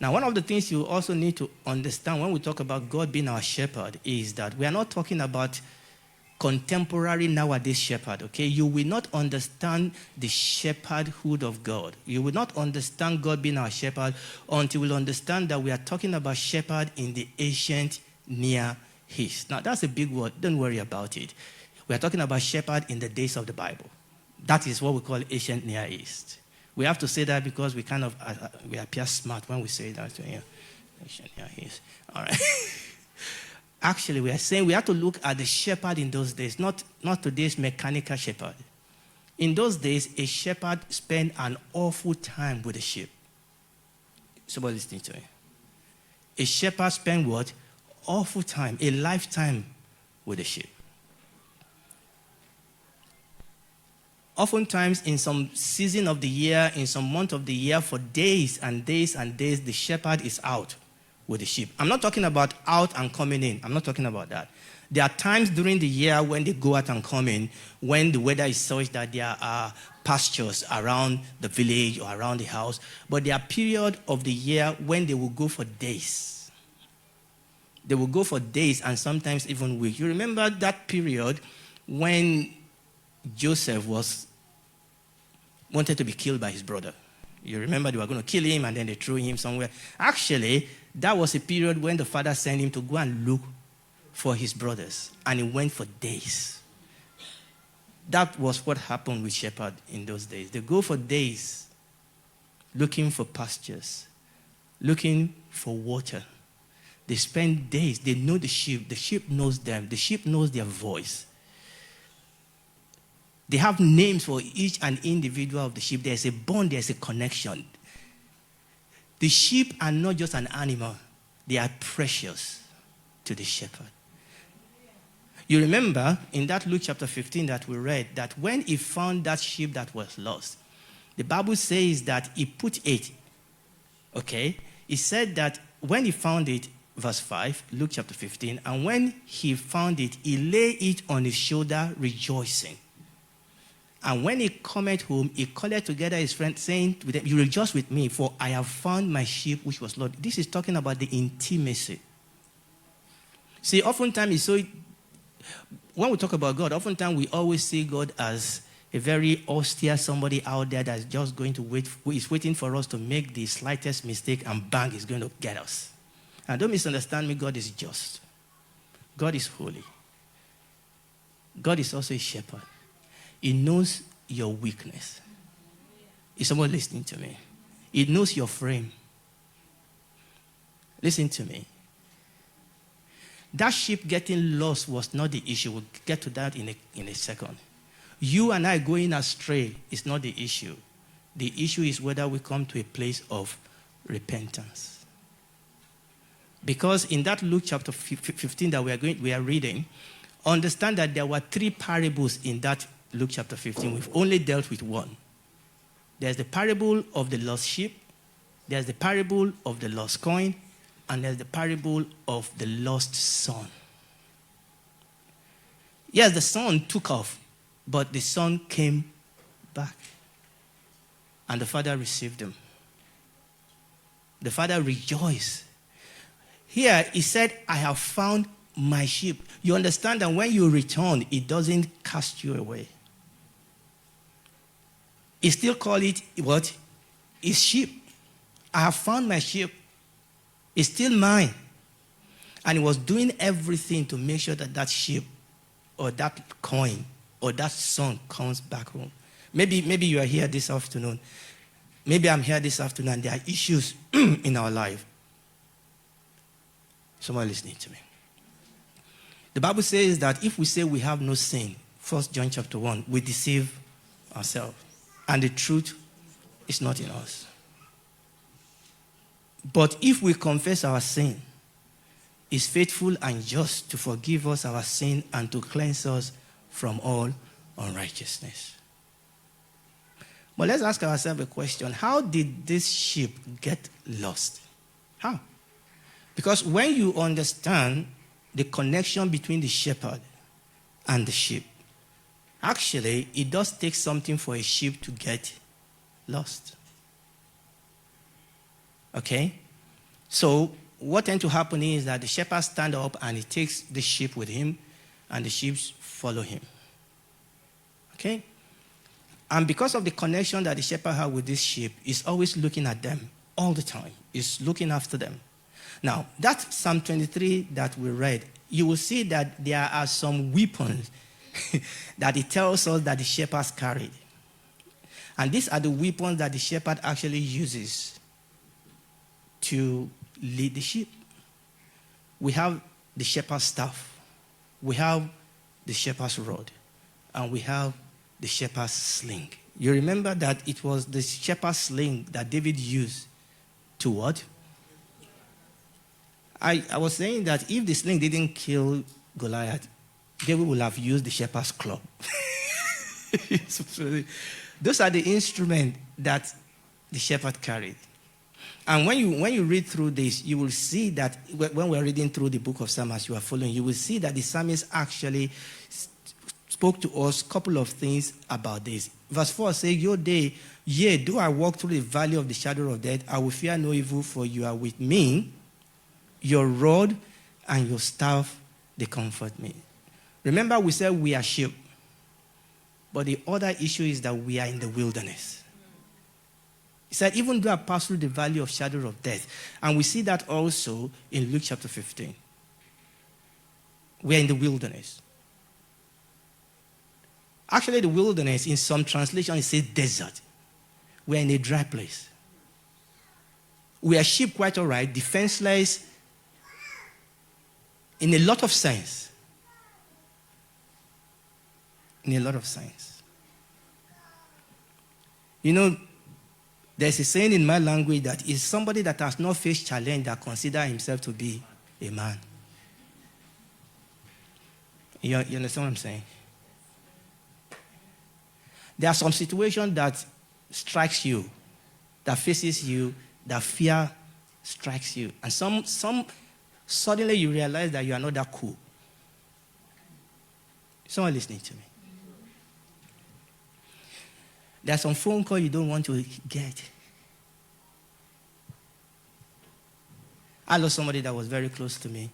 Now, one of the things you also need to understand when we talk about God being our shepherd is that we are not talking about contemporary nowadays shepherd, okay? You will not understand the shepherdhood of God. You will not understand God being our shepherd until you understand that we are talking about shepherd in the ancient Near East. Now, that's a big word. Don't worry about it. We are talking about shepherd in the days of the Bible. That is what we call ancient Near East. We have to say that because we kind of we appear smart when we say that. Ancient Near East. All right. Actually, we are saying we have to look at the shepherd in those days, not today's mechanical shepherd. In those days, a shepherd spent an awful time with the sheep. Somebody listening to me. A shepherd spent what? Awful time, a lifetime with the sheep. Oftentimes, in some season of the year, in some month of the year, for days and days and days, the shepherd is out with the sheep. I'm not talking about out and coming in. I'm not talking about that. There are times during the year when they go out and come in, when the weather is such that there are pastures around the village or around the house. But there are periods of the year when they will go for days. They will go for days and sometimes even weeks. You remember that period when Joseph wanted to be killed by his brother. You remember they were going to kill him and then they threw him somewhere. Actually, that was a period when the father sent him to go and look for his brothers. And he went for days. That was what happened with shepherds in those days. They go for days looking for pastures, looking for water. They spend days. They know the sheep. The sheep knows them. The sheep knows their voice. They have names for each and individual of the sheep. There's a bond, there's a connection. The sheep are not just an animal. They are precious to the shepherd. You remember in that Luke chapter 15 that we read, that when he found that sheep that was lost, the Bible says that he put it, okay? He said that when he found it, verse 5, Luke chapter 15, and when he found it, he lay it on his shoulder rejoicing. And when he cometh home, he called together his friends, saying to them, you rejoice with me, for I have found my sheep which was lost. This is talking about the intimacy. See, oftentimes, when we talk about God, oftentimes we always see God as a very austere somebody out there that's just going to wait, who is waiting for us to make the slightest mistake and bang, is going to get us. And don't misunderstand me, God is just. God is holy. God is also a shepherd. He knows your weakness. Is someone listening to me? He knows your frame. Listen to me. That sheep getting lost was not the issue. We'll get to that in a second. You and I going astray is not the issue. The issue is whether we come to a place of repentance. Because in that Luke chapter 15 that we are reading, understand that there were 3 parables in that Luke chapter 15. We've only dealt with one. There's the parable of the lost sheep. There's the parable of the lost coin. And there's the parable of the lost son. Yes, the son took off, but the son came back. And the father received him. The father rejoiced. Here, he said, I have found my sheep. You understand that when you return, it doesn't cast you away. He still call it what? His sheep. I have found my sheep. It's still mine. And he was doing everything to make sure that that sheep or that coin or that son comes back home. Maybe you are here this afternoon. Maybe I'm here this afternoon and there are issues in our life. Someone listening to me. The Bible says that if we say we have no sin, 1 John chapter 1, we deceive ourselves. And the truth is not in us. But if we confess our sin, He is faithful and just to forgive us our sin and to cleanse us from all unrighteousness. But let's ask ourselves a question. How did this sheep get lost? How? Because when you understand the connection between the shepherd and the sheep. Actually, it does take something for a sheep to get lost. Okay? So, what tends to happen is that the shepherd stands up and he takes the sheep with him, and the sheep follow him. Okay? And because of the connection that the shepherd has with this sheep, he's always looking at them all the time. He's looking after them. Now, that Psalm 23 that we read, you will see that there are some weapons that it tells us that the shepherds carried. And these are the weapons that the shepherd actually uses to lead the sheep. We have the shepherd's staff, we have the shepherd's rod, and we have the shepherd's sling. You remember that it was the shepherd's sling that David used to what? I was saying that if the sling didn't kill Goliath, David would have used the shepherd's club. Those are the instruments that the shepherd carried. And when you read through this, you will see that when we're reading through the book of Psalms, you are following, you will see that the psalmist actually spoke to us a couple of things about this. Verse 4 says, yea, though I walk through the valley of the shadow of death, I will fear no evil, for you are with me. Your rod and your staff, they comfort me. Remember, we said we are sheep. But the other issue is that we are in the wilderness. He said, even though I pass through the valley of shadow of death. And we see that also in Luke chapter 15. We are in the wilderness. Actually, the wilderness, in some translations, it says desert. We are in a dry place. We are sheep, quite all right, defenseless in a lot of sense. In a lot of sense. You know, there's a saying in my language that is somebody that has not faced challenge that considers himself to be a man. You understand what I'm saying? There are some situations that strikes you, that faces you, that fear strikes you. And some suddenly you realize that you are not that cool. Someone listening to me. There's some phone call you don't want to get. I lost somebody that was very close to me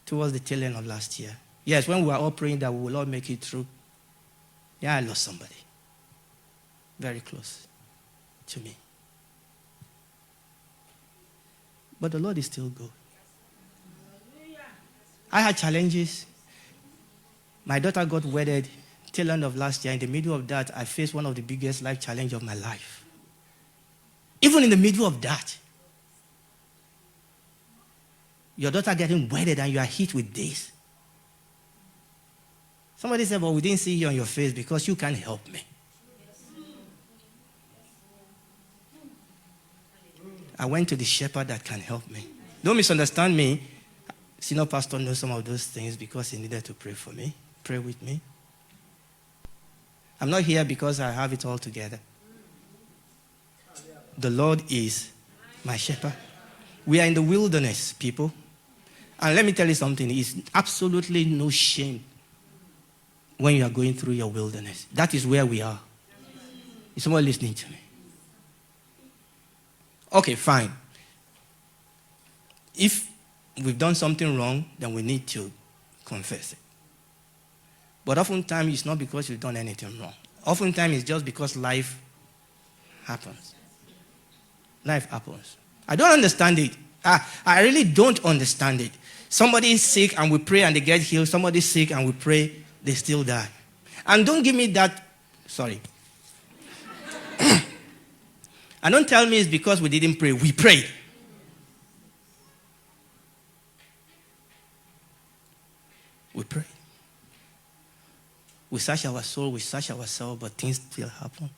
towards the tail end of last year. Yes, when we were all praying that we will all make it through. Yeah, I lost somebody. Very close to me. But the Lord is still good. I had challenges. My daughter got wedded tail end of last year. In the middle of that, I faced one of the biggest life challenges of my life. Even in the middle of that, your daughter getting wedded and you are hit with this. Somebody said, well, we didn't see you on your face because you can't help me. I went to the shepherd that can help me. Don't misunderstand me. Senior pastor knows some of those things because he needed to pray for me. Pray with me. I'm not here because I have it all together. The Lord is my shepherd. We are in the wilderness, people. And let me tell you something. It's absolutely no shame when you are going through your wilderness. That is where we are. Is someone listening to me? Okay, fine. If we've done something wrong, then we need to confess it. But oftentimes, it's not because you've done anything wrong. Oftentimes, it's just because life happens. Life happens. I don't understand it. I really don't understand it. Somebody is sick and we pray and they get healed. Somebody is sick and we pray, they still die. And don't give me that, sorry. And don't tell me it's because we didn't pray. We prayed. We prayed. We search our soul, we search ourselves, but things still happen.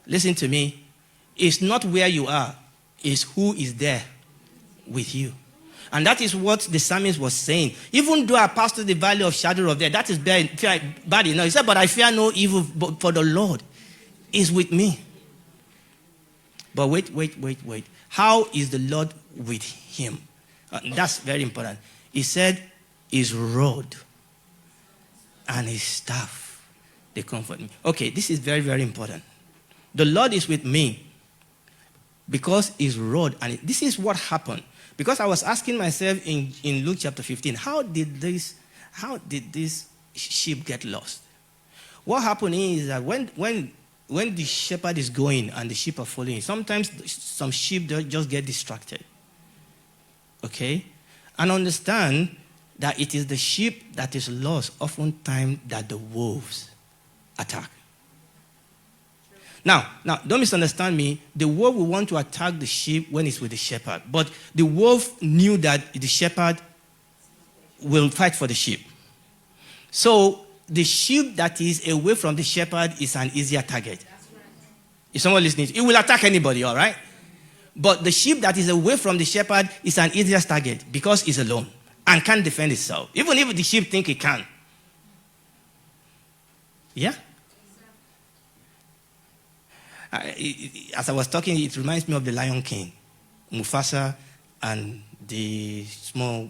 Listen to me. It's not where you are. It's who is there with you. And that is what the psalmist was saying. Even though I pass through the valley of shadow of death, that is bad enough. He said, but I fear no evil, for the Lord is with me. But wait. How is the Lord with him? That's very important. He said, his rod and his staff, they comfort me. Okay, this is very, very important. The Lord is with me because his rod, and this is what happened. Because I was asking myself in Luke chapter 15, how did this sheep get lost? What happened is that when the shepherd is going and the sheep are following, sometimes some sheep just get distracted. Okay? And understand that it is the sheep that is lost oftentimes that the wolves attack. Now, don't misunderstand me. The wolf will want to attack the sheep when it's with the shepherd. But the wolf knew that the shepherd will fight for the sheep. So the sheep that is away from the shepherd is an easier target. If someone listening, it will attack anybody, all right? But the sheep that is away from the shepherd is an easier target because it's alone and can't defend itself. Even if the sheep think it can. Yeah? As I was talking, it reminds me of the Lion King. Mufasa and the small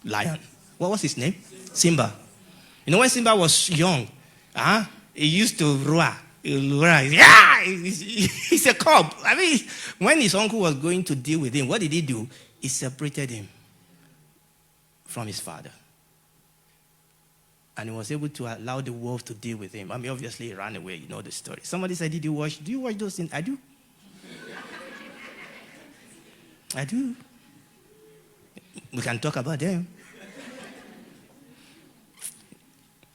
lion. What was his name? Simba. You know, when Simba was young, he used to roar. Yeah, he's a cub. I mean, when his uncle was going to deal with him, what did he do? He separated him from his father. And he was able to allow the wolf to deal with him. I mean, obviously, he ran away. You know the story. Somebody said, do you watch those things? I do. I do. We can talk about them.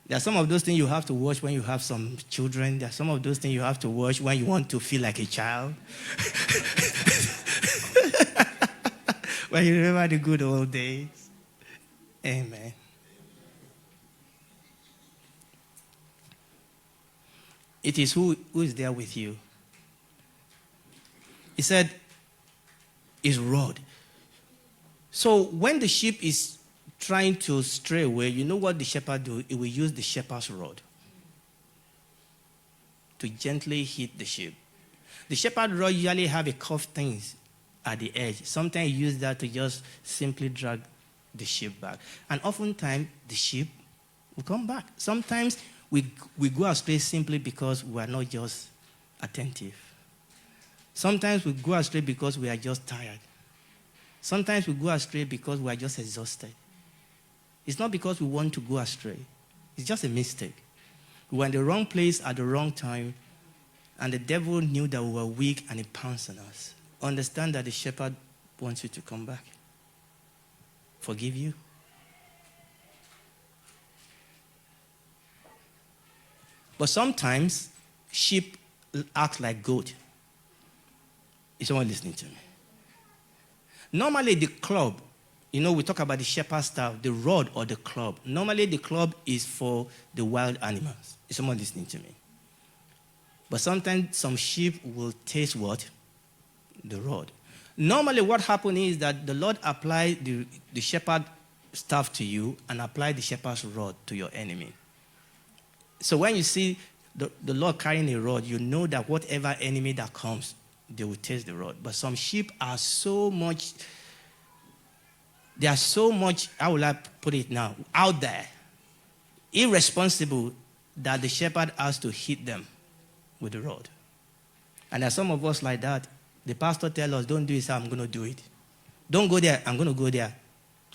There are some of those things you have to watch when you have some children. There are some of those things you have to watch when you want to feel like a child. When you remember the good old days. Amen. It is who is there with you. He said, his rod. So when the sheep is trying to stray away, you know what the shepherd do? He will use the shepherd's rod to gently hit the sheep. The shepherd's rod usually have a curved things at the edge. Sometimes you use that to just simply drag the sheep back. And oftentimes, the sheep will come back. Sometimes we go astray simply because we are not just attentive. Sometimes we go astray because we are just tired. Sometimes we go astray because we are just exhausted. It's not because we want to go astray. It's just a mistake. We were in the wrong place at the wrong time, and the devil knew that we were weak, and he pounced on us. Understand that the shepherd wants you to come back. Forgive you. But sometimes sheep act like goat. Is someone listening to me? Normally the club, you know, we talk about the shepherd's staff, the rod or the club. Normally the club is for the wild animals. Is someone listening to me? But sometimes some sheep will taste what? The rod. Normally what happens is that the Lord applies the shepherd's staff to you and apply the shepherd's rod to your enemy. So when you see the Lord carrying a rod, you know that whatever enemy that comes, they will taste the rod. But some sheep are so much, how will I put it now, out there, irresponsible, that the shepherd has to hit them with the rod. And there are some of us like that. The pastor tells us, don't do it, so I'm going to do it. Don't go there, I'm going to go there.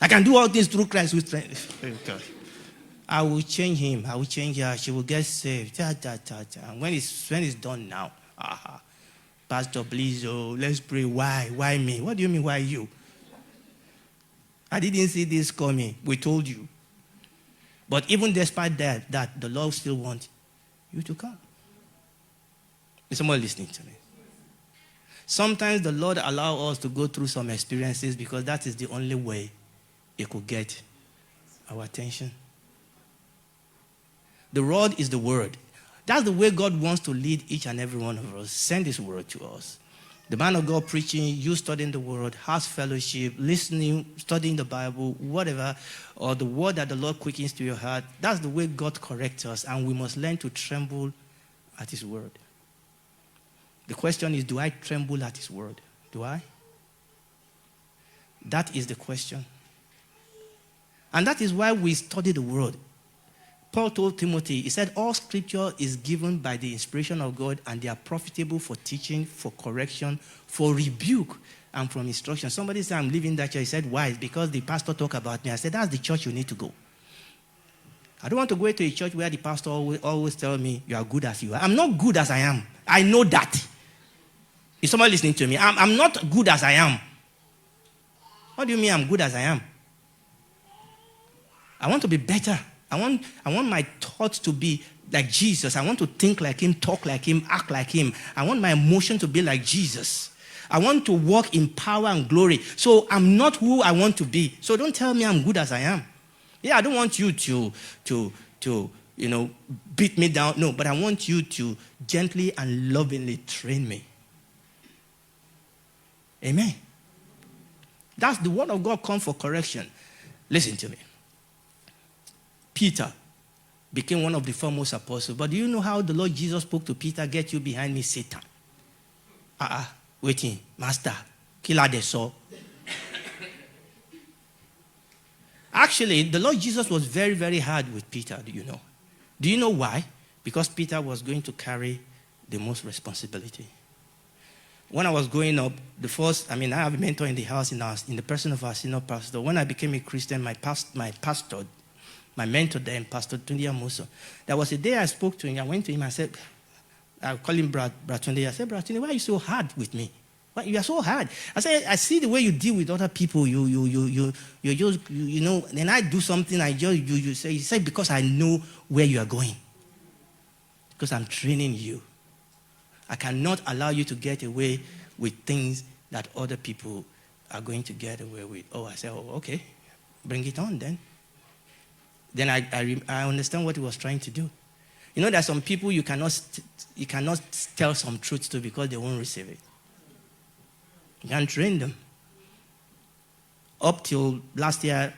I can do all things through Christ who strengthens. I will change him. I will change her. She will get saved. And when it's done now, Pastor, please, let's pray. Why? Why me? What do you mean, why you? I didn't see this coming. We told you. But even despite that the Lord still wants you to come. Is someone listening to me? Sometimes the Lord allows us to go through some experiences because that is the only way He could get our attention. The rod is the word. That's the way God wants to lead each and every one of us. Send His word to us. The man of God preaching, you studying the word, house fellowship, listening, studying the Bible, whatever, or the word that the Lord quickens to your heart. That's the way God corrects us, and we must learn to tremble at His word. The question is, do I tremble at His word? Do I? That is the question. And that is why we study the word. Paul told Timothy, he said, all scripture is given by the inspiration of God, and they are profitable for teaching, for correction, for rebuke, and from instruction. Somebody said, I'm leaving that church. He said, why? It's because the pastor talked about me. I said, that's the church you need to go. I don't want to go to a church where the pastor always tells me, you are good as you are. I'm not good as I am. I know that. Is somebody listening to me? I'm not good as I am. What do you mean I'm good as I am? I want to be better. I want my thoughts to be like Jesus. I want to think like him, talk like him, act like him. I want my emotion to be like Jesus. I want to walk in power and glory. So I'm not who I want to be. So don't tell me I'm good as I am. Yeah, I don't want you to beat me down. No, but I want you to gently and lovingly train me. Amen. That's the word of God come for correction. Listen to me. Peter became one of the foremost apostles. But do you know how the Lord Jesus spoke to Peter? Get you behind me, Satan. Waiting, master. Killer the soul. Actually, the Lord Jesus was very, very hard with Peter, do you know? Do you know why? Because Peter was going to carry the most responsibility. When I was growing up, I have a mentor in the house in the person of our senior pastor. When I became a Christian, my pastor, my mentor then, Pastor Tunde Amuso, there was a day I spoke to him. I went to him and said, I call him Brad Tunde. I said, Brad Tunde, why are you so hard with me? Why you are so hard? I said, I see the way you deal with other people. You just, then I do something, you say, because I know where you are going. Because I'm training you. I cannot allow you to get away with things that other people are going to get away with. Oh, I said, okay, bring it on then. Then I understand what he was trying to do. You know, there are some people you cannot tell some truths to because they won't receive it. You can't train them. Up till last year,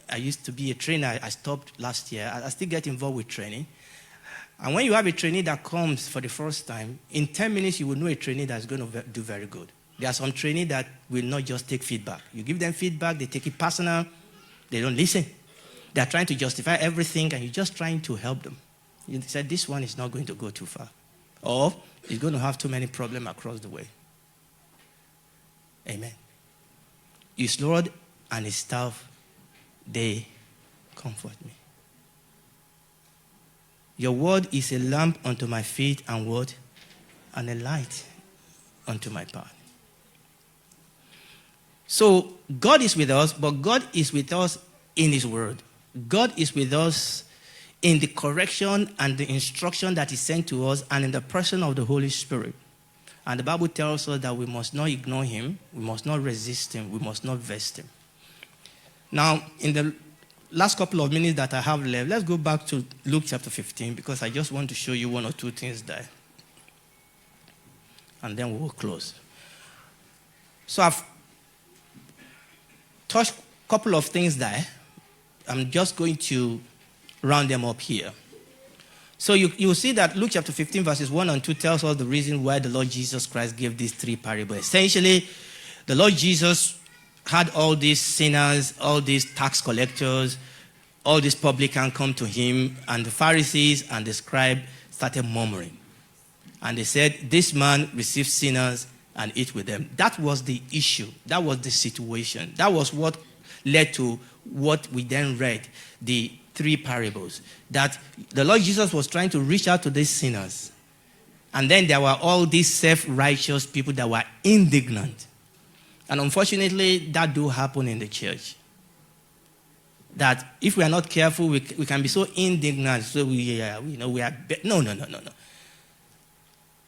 I used to be a trainer. I stopped last year. I still get involved with training. And when you have a trainee that comes for the first time, in 10 minutes you will know a trainee that's going to do very good. There are some trainees that will not just take feedback. You give them feedback, they take it personal, they don't listen. They're trying to justify everything, and you're just trying to help them. You said, this one is not going to go too far. Or it's going to have too many problems across the way. Amen. His rod and his staff, they comfort me. Your word is a lamp unto my feet and what? And a light unto my path. So God is with us, but God is with us in his word. God is with us in the correction and the instruction that is sent to us and in the person of the Holy Spirit. And the Bible tells us that we must not ignore him, we must not resist him, we must not vest him. Now, in the last couple of minutes that I have left, let's go back to Luke chapter 15 because I just want to show you one or two things there. And then we will close. So I've touched a couple of things there. I'm just going to round them up here. So you will see that Luke chapter 15 verses 1 and 2 tells us the reason why the Lord Jesus Christ gave these three parables. Essentially, the Lord Jesus had all these sinners, all these tax collectors, all these publicans come to him, and the Pharisees and the scribes started murmuring. And they said, this man receives sinners and eat with them. That was the issue. That was the situation. That was what led to what we then read, the three parables. That the Lord Jesus was trying to reach out to these sinners. And then there were all these self-righteous people that were indignant. And unfortunately, that do happen in the church. That if we are not careful, we can be so indignant. So we are. No.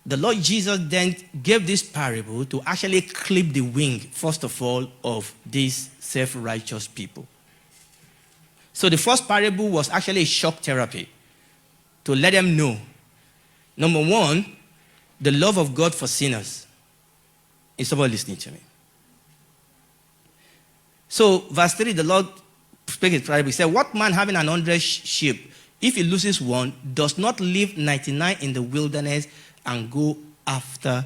The Lord Jesus then gave this parable to actually clip the wing, first of all, of these self-righteous people. So the first parable was actually a shock therapy to let them know, number one, the love of God for sinners. Is somebody listening to me? So verse 3, the Lord spake his parable. He said, what man having 100 sheep, if he loses one, does not leave 99 in the wilderness and go after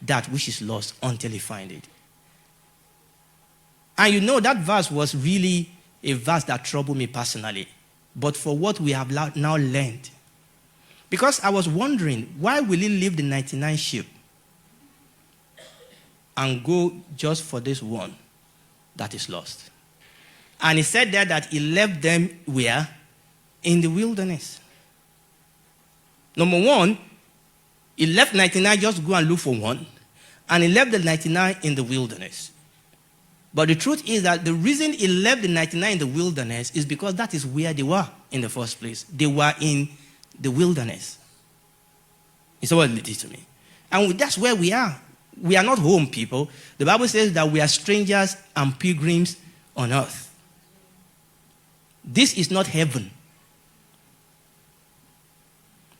that which is lost until he find it? And you know that verse was really a verse that troubled me personally, but for what we have now learned. Because I was wondering, why will he leave the 99 sheep and go just for this one that is lost? And he said there that he left them where? In the wilderness. Number one, he left 99 just to go and look for one. And he left the 99 in the wilderness. But the truth is that the reason he left the 99 in the wilderness is because that is where they were in the first place. They were in the wilderness. It's what it is to me. And that's where we are. We are not home, people. The Bible says that we are strangers and pilgrims on earth. This is not heaven.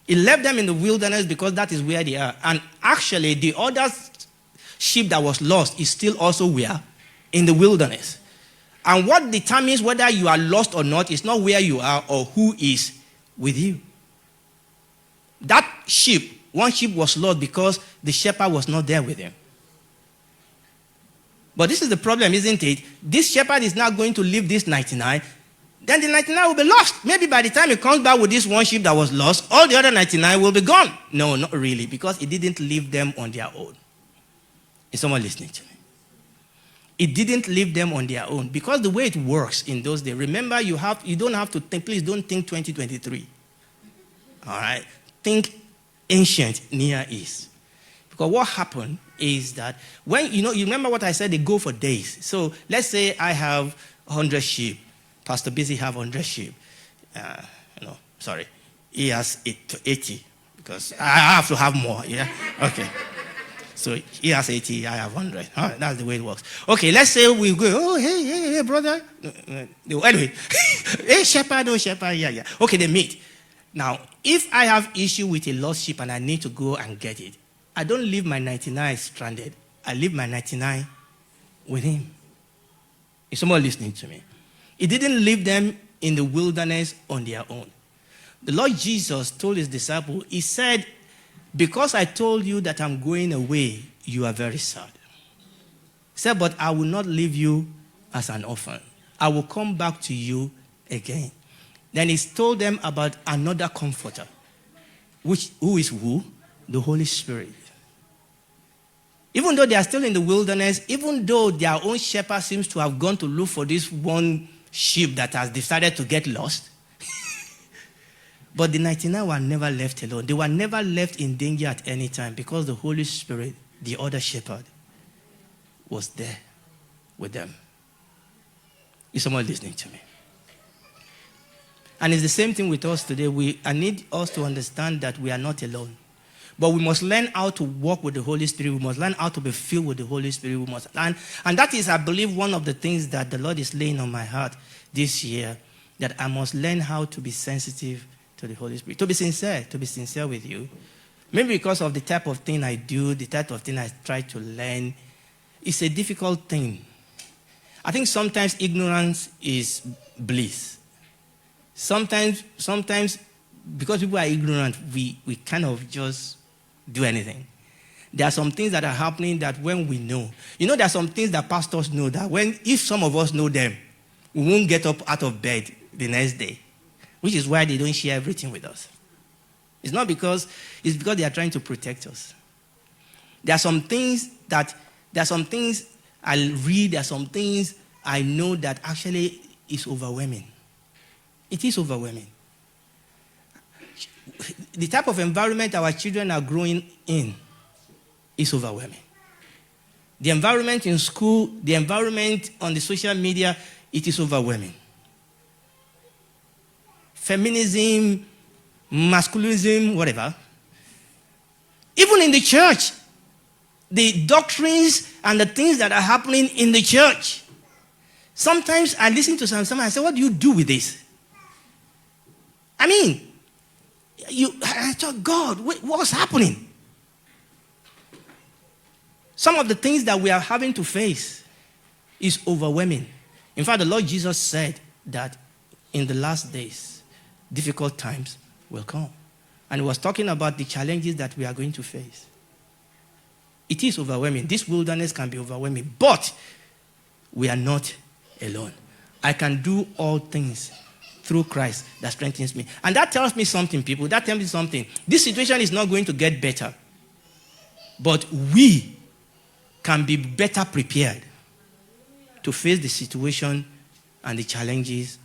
He left them in the wilderness because that is where they are. And actually, the other sheep that was lost is still also where? In the wilderness. And what determines whether you are lost or not is not where you are or who is with you. That sheep, one sheep was lost because the shepherd was not there with him. But this is the problem, isn't it? This shepherd is now going to leave this 99. Then the 99 will be lost. Maybe by the time he comes back with this one sheep that was lost, all the other 99 will be gone. No, not really, because he didn't leave them on their own. Is someone listening to me? It didn't leave them on their own. Because the way it works in those days, remember, you don't have to think, please don't think 2023. All right? Think ancient Near East. Because what happened is that when, you remember what I said, they go for days. So let's say I have 100 sheep. Pastor Busy have 100 sheep. He has 80 because I have to have more, yeah? Okay. So he has 80, I have 100. All right, that's the way it works. Okay, let's say we go, oh, hey, brother. Anyway, hey, shepherd, yeah. Okay, they meet. Now, if I have issue with a lost sheep and I need to go and get it, I don't leave my 99 stranded. I leave my 99 with him. Is someone listening to me? He didn't leave them in the wilderness on their own. The Lord Jesus told his disciples, he said, because I told you that I'm going away, you are very sad. He said, but I will not leave you as an orphan. I will come back to you again. Then he told them about another comforter, who is who? The Holy Spirit. Even though they are still in the wilderness, even though their own shepherd seems to have gone to look for this one sheep that has decided to get lost, but the 99 were never left alone. They were never left in danger at any time because the Holy Spirit, the other shepherd, was there with them. Is someone listening to me? And it's the same thing with us today. I need us to understand that we are not alone. But we must learn how to walk with the Holy Spirit. We must learn how to be filled with the Holy Spirit. We must learn. And that is, I believe, one of the things that the Lord is laying on my heart this year, that I must learn how to be sensitive to the Holy Spirit. To be sincere with you. Maybe because of the type of thing I do, the type of thing I try to learn, it's a difficult thing. I think sometimes ignorance is bliss. Sometimes because people are ignorant, we kind of just do anything. There are some things that are happening that when we know. There are some things that pastors know that if some of us know them, we won't get up out of bed the next day. Which is why they don't share everything with us. It's because they are trying to protect us. There are some things I read, there are some things I know that actually is overwhelming. It is overwhelming. The type of environment our children are growing in is overwhelming. The environment in school, the environment on the social media, it is overwhelming. Feminism, masculinism, whatever. Even in the church, the doctrines and the things that are happening in the church. Sometimes I listen to someone, I say, what do you do with this? I thought, God, what's happening? Some of the things that we are having to face is overwhelming. In fact, the Lord Jesus said that in the last days, difficult times will come. And he was talking about the challenges that we are going to face. It is overwhelming. This wilderness can be overwhelming, but we are not alone. I can do all things through Christ that strengthens me. And that tells me something, people. That tells me something. This situation is not going to get better. But we can be better prepared to face the situation and the challenges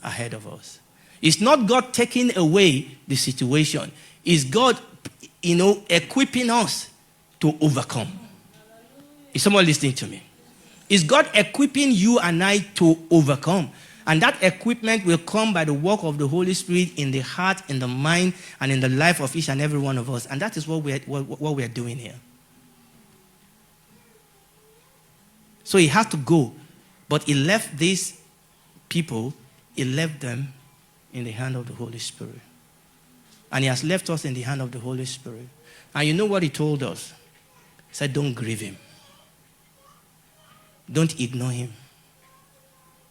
ahead of us. It's not God taking away the situation. It's God, equipping us to overcome. Is someone listening to me? It's God equipping you and I to overcome. And that equipment will come by the work of the Holy Spirit in the heart, in the mind, and in the life of each and every one of us. And that is what we're doing here. So he had to go. But he left these people, he left them in the hand of the Holy Spirit. And he has left us in the hand of the Holy Spirit. And you know what he told us? He said, don't grieve him. Don't ignore him.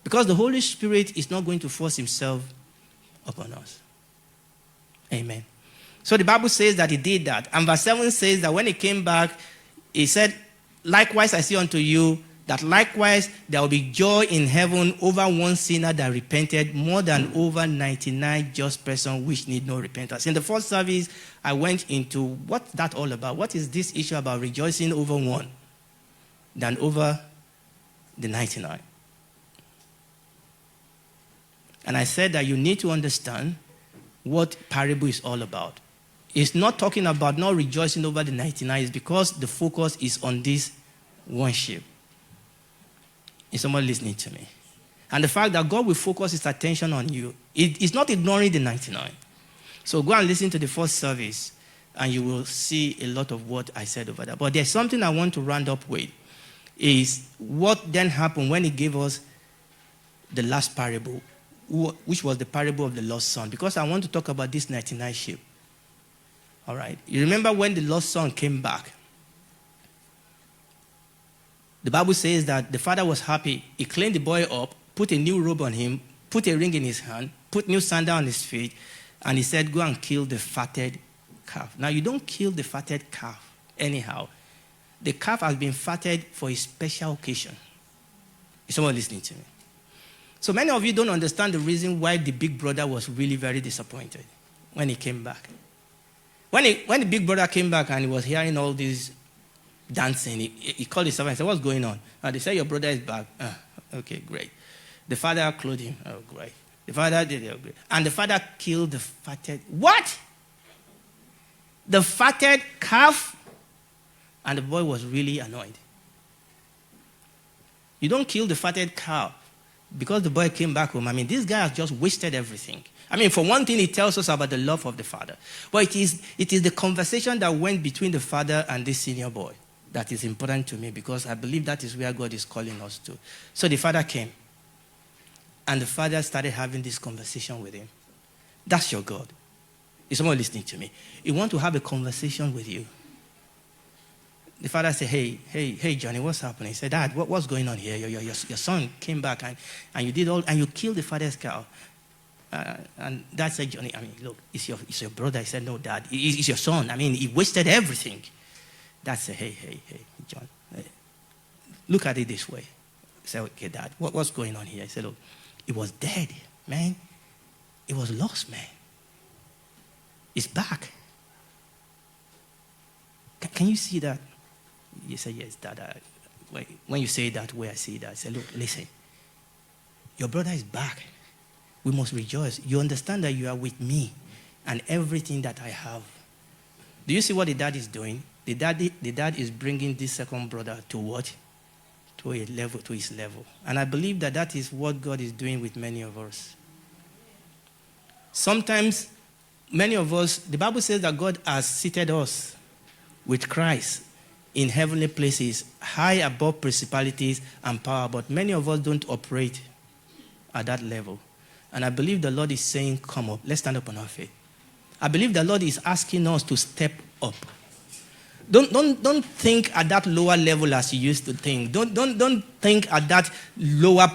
Because the Holy Spirit is not going to force himself upon us. Amen. So the Bible says that he did that. And verse 7 says that when he came back, he said, likewise I say unto you, that likewise there will be joy in heaven over one sinner that repented more than over 99 just persons which need no repentance. In the first service, I went into what's that all about? What is this issue about rejoicing over one than over the 99? And I said that you need to understand what parable is all about. It's not talking about not rejoicing over the 99. It's because the focus is on this one sheep. Is someone listening to me? And the fact that God will focus his attention on you, it's not ignoring the 99. So go and listen to the first service, and you will see a lot of what I said over there. But there's something I want to round up with, is what then happened when he gave us the last parable, which was the parable of the lost son. Because I want to talk about this 99 sheep. All right. You remember when the lost son came back? The Bible says that the father was happy. He cleaned the boy up, put a new robe on him, put a ring in his hand, put new sandal on his feet, and he said, go and kill the fatted calf. Now, you don't kill the fatted calf anyhow. The calf has been fatted for a special occasion. Is someone listening to me? So many of you don't understand the reason why the big brother was really very disappointed when he came back. When the big brother came back and he was hearing all these dancing, he called his servant and said, what's going on? They said, your brother is back. Okay, great. The father clothed him. Oh, great. The father did it. Oh, great. And the father killed the fatted, what? The fatted calf? And the boy was really annoyed. You don't kill the fatted cow because the boy came back home. This guy has just wasted everything. For one thing, it tells us about the love of the father. But it is the conversation that went between the father and this senior boy that is important to me, because I believe that is where God is calling us to. So the father came, and the father started having this conversation with him. That's your God. Is someone listening to me? He wants to have a conversation with you. The father said, hey, Johnny, what's happening? He said, Dad, what's going on here? Your son came back and you did all, and you killed the father's cow. And Dad said, Johnny, look, it's your brother. He said, no, Dad, it's your son. He wasted everything. Dad said, hey, John, look at it this way. He said, okay, Dad, what's going on here? He said, look, it was dead, man. It was lost, man. It's back. Can you see that? You say, yes, Dad. When you say it that way, I see that. I say, look, listen. Your brother is back. We must rejoice. You understand that you are with me and everything that I have. Do you see what the dad is doing? The dad is bringing this second brother to what? To his level. And I believe that is what God is doing with many of us. Sometimes, many of us, the Bible says that God has seated us with Christ in heavenly places, high above principalities and power, but many of us don't operate at that level. And I believe the Lord is saying, come up, let's stand up on our feet. I believe the Lord is asking us to step up. Don't think at that lower level as you used to think. Don't think at that lower,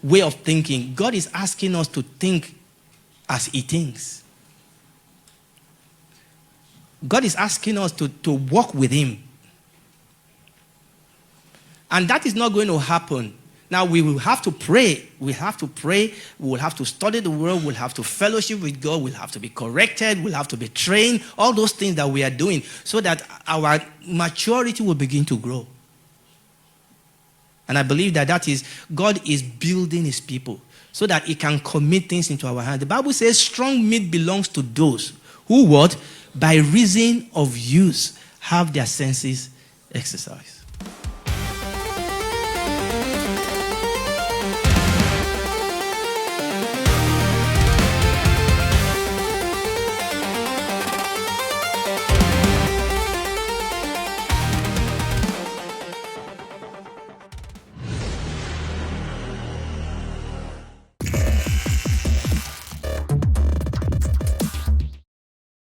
way of thinking. God is asking us to think as he thinks. God is asking us to walk with him. And that is not going to happen. Now, we will have to pray. We have to pray. We will have to study the word. We'll have to fellowship with God. We'll have to be corrected. We'll have to be trained. All those things that we are doing so that our maturity will begin to grow. And I believe that is God is building his people so that he can commit things into our hands. The Bible says strong meat belongs to those who what? By reason of use have their senses exercised.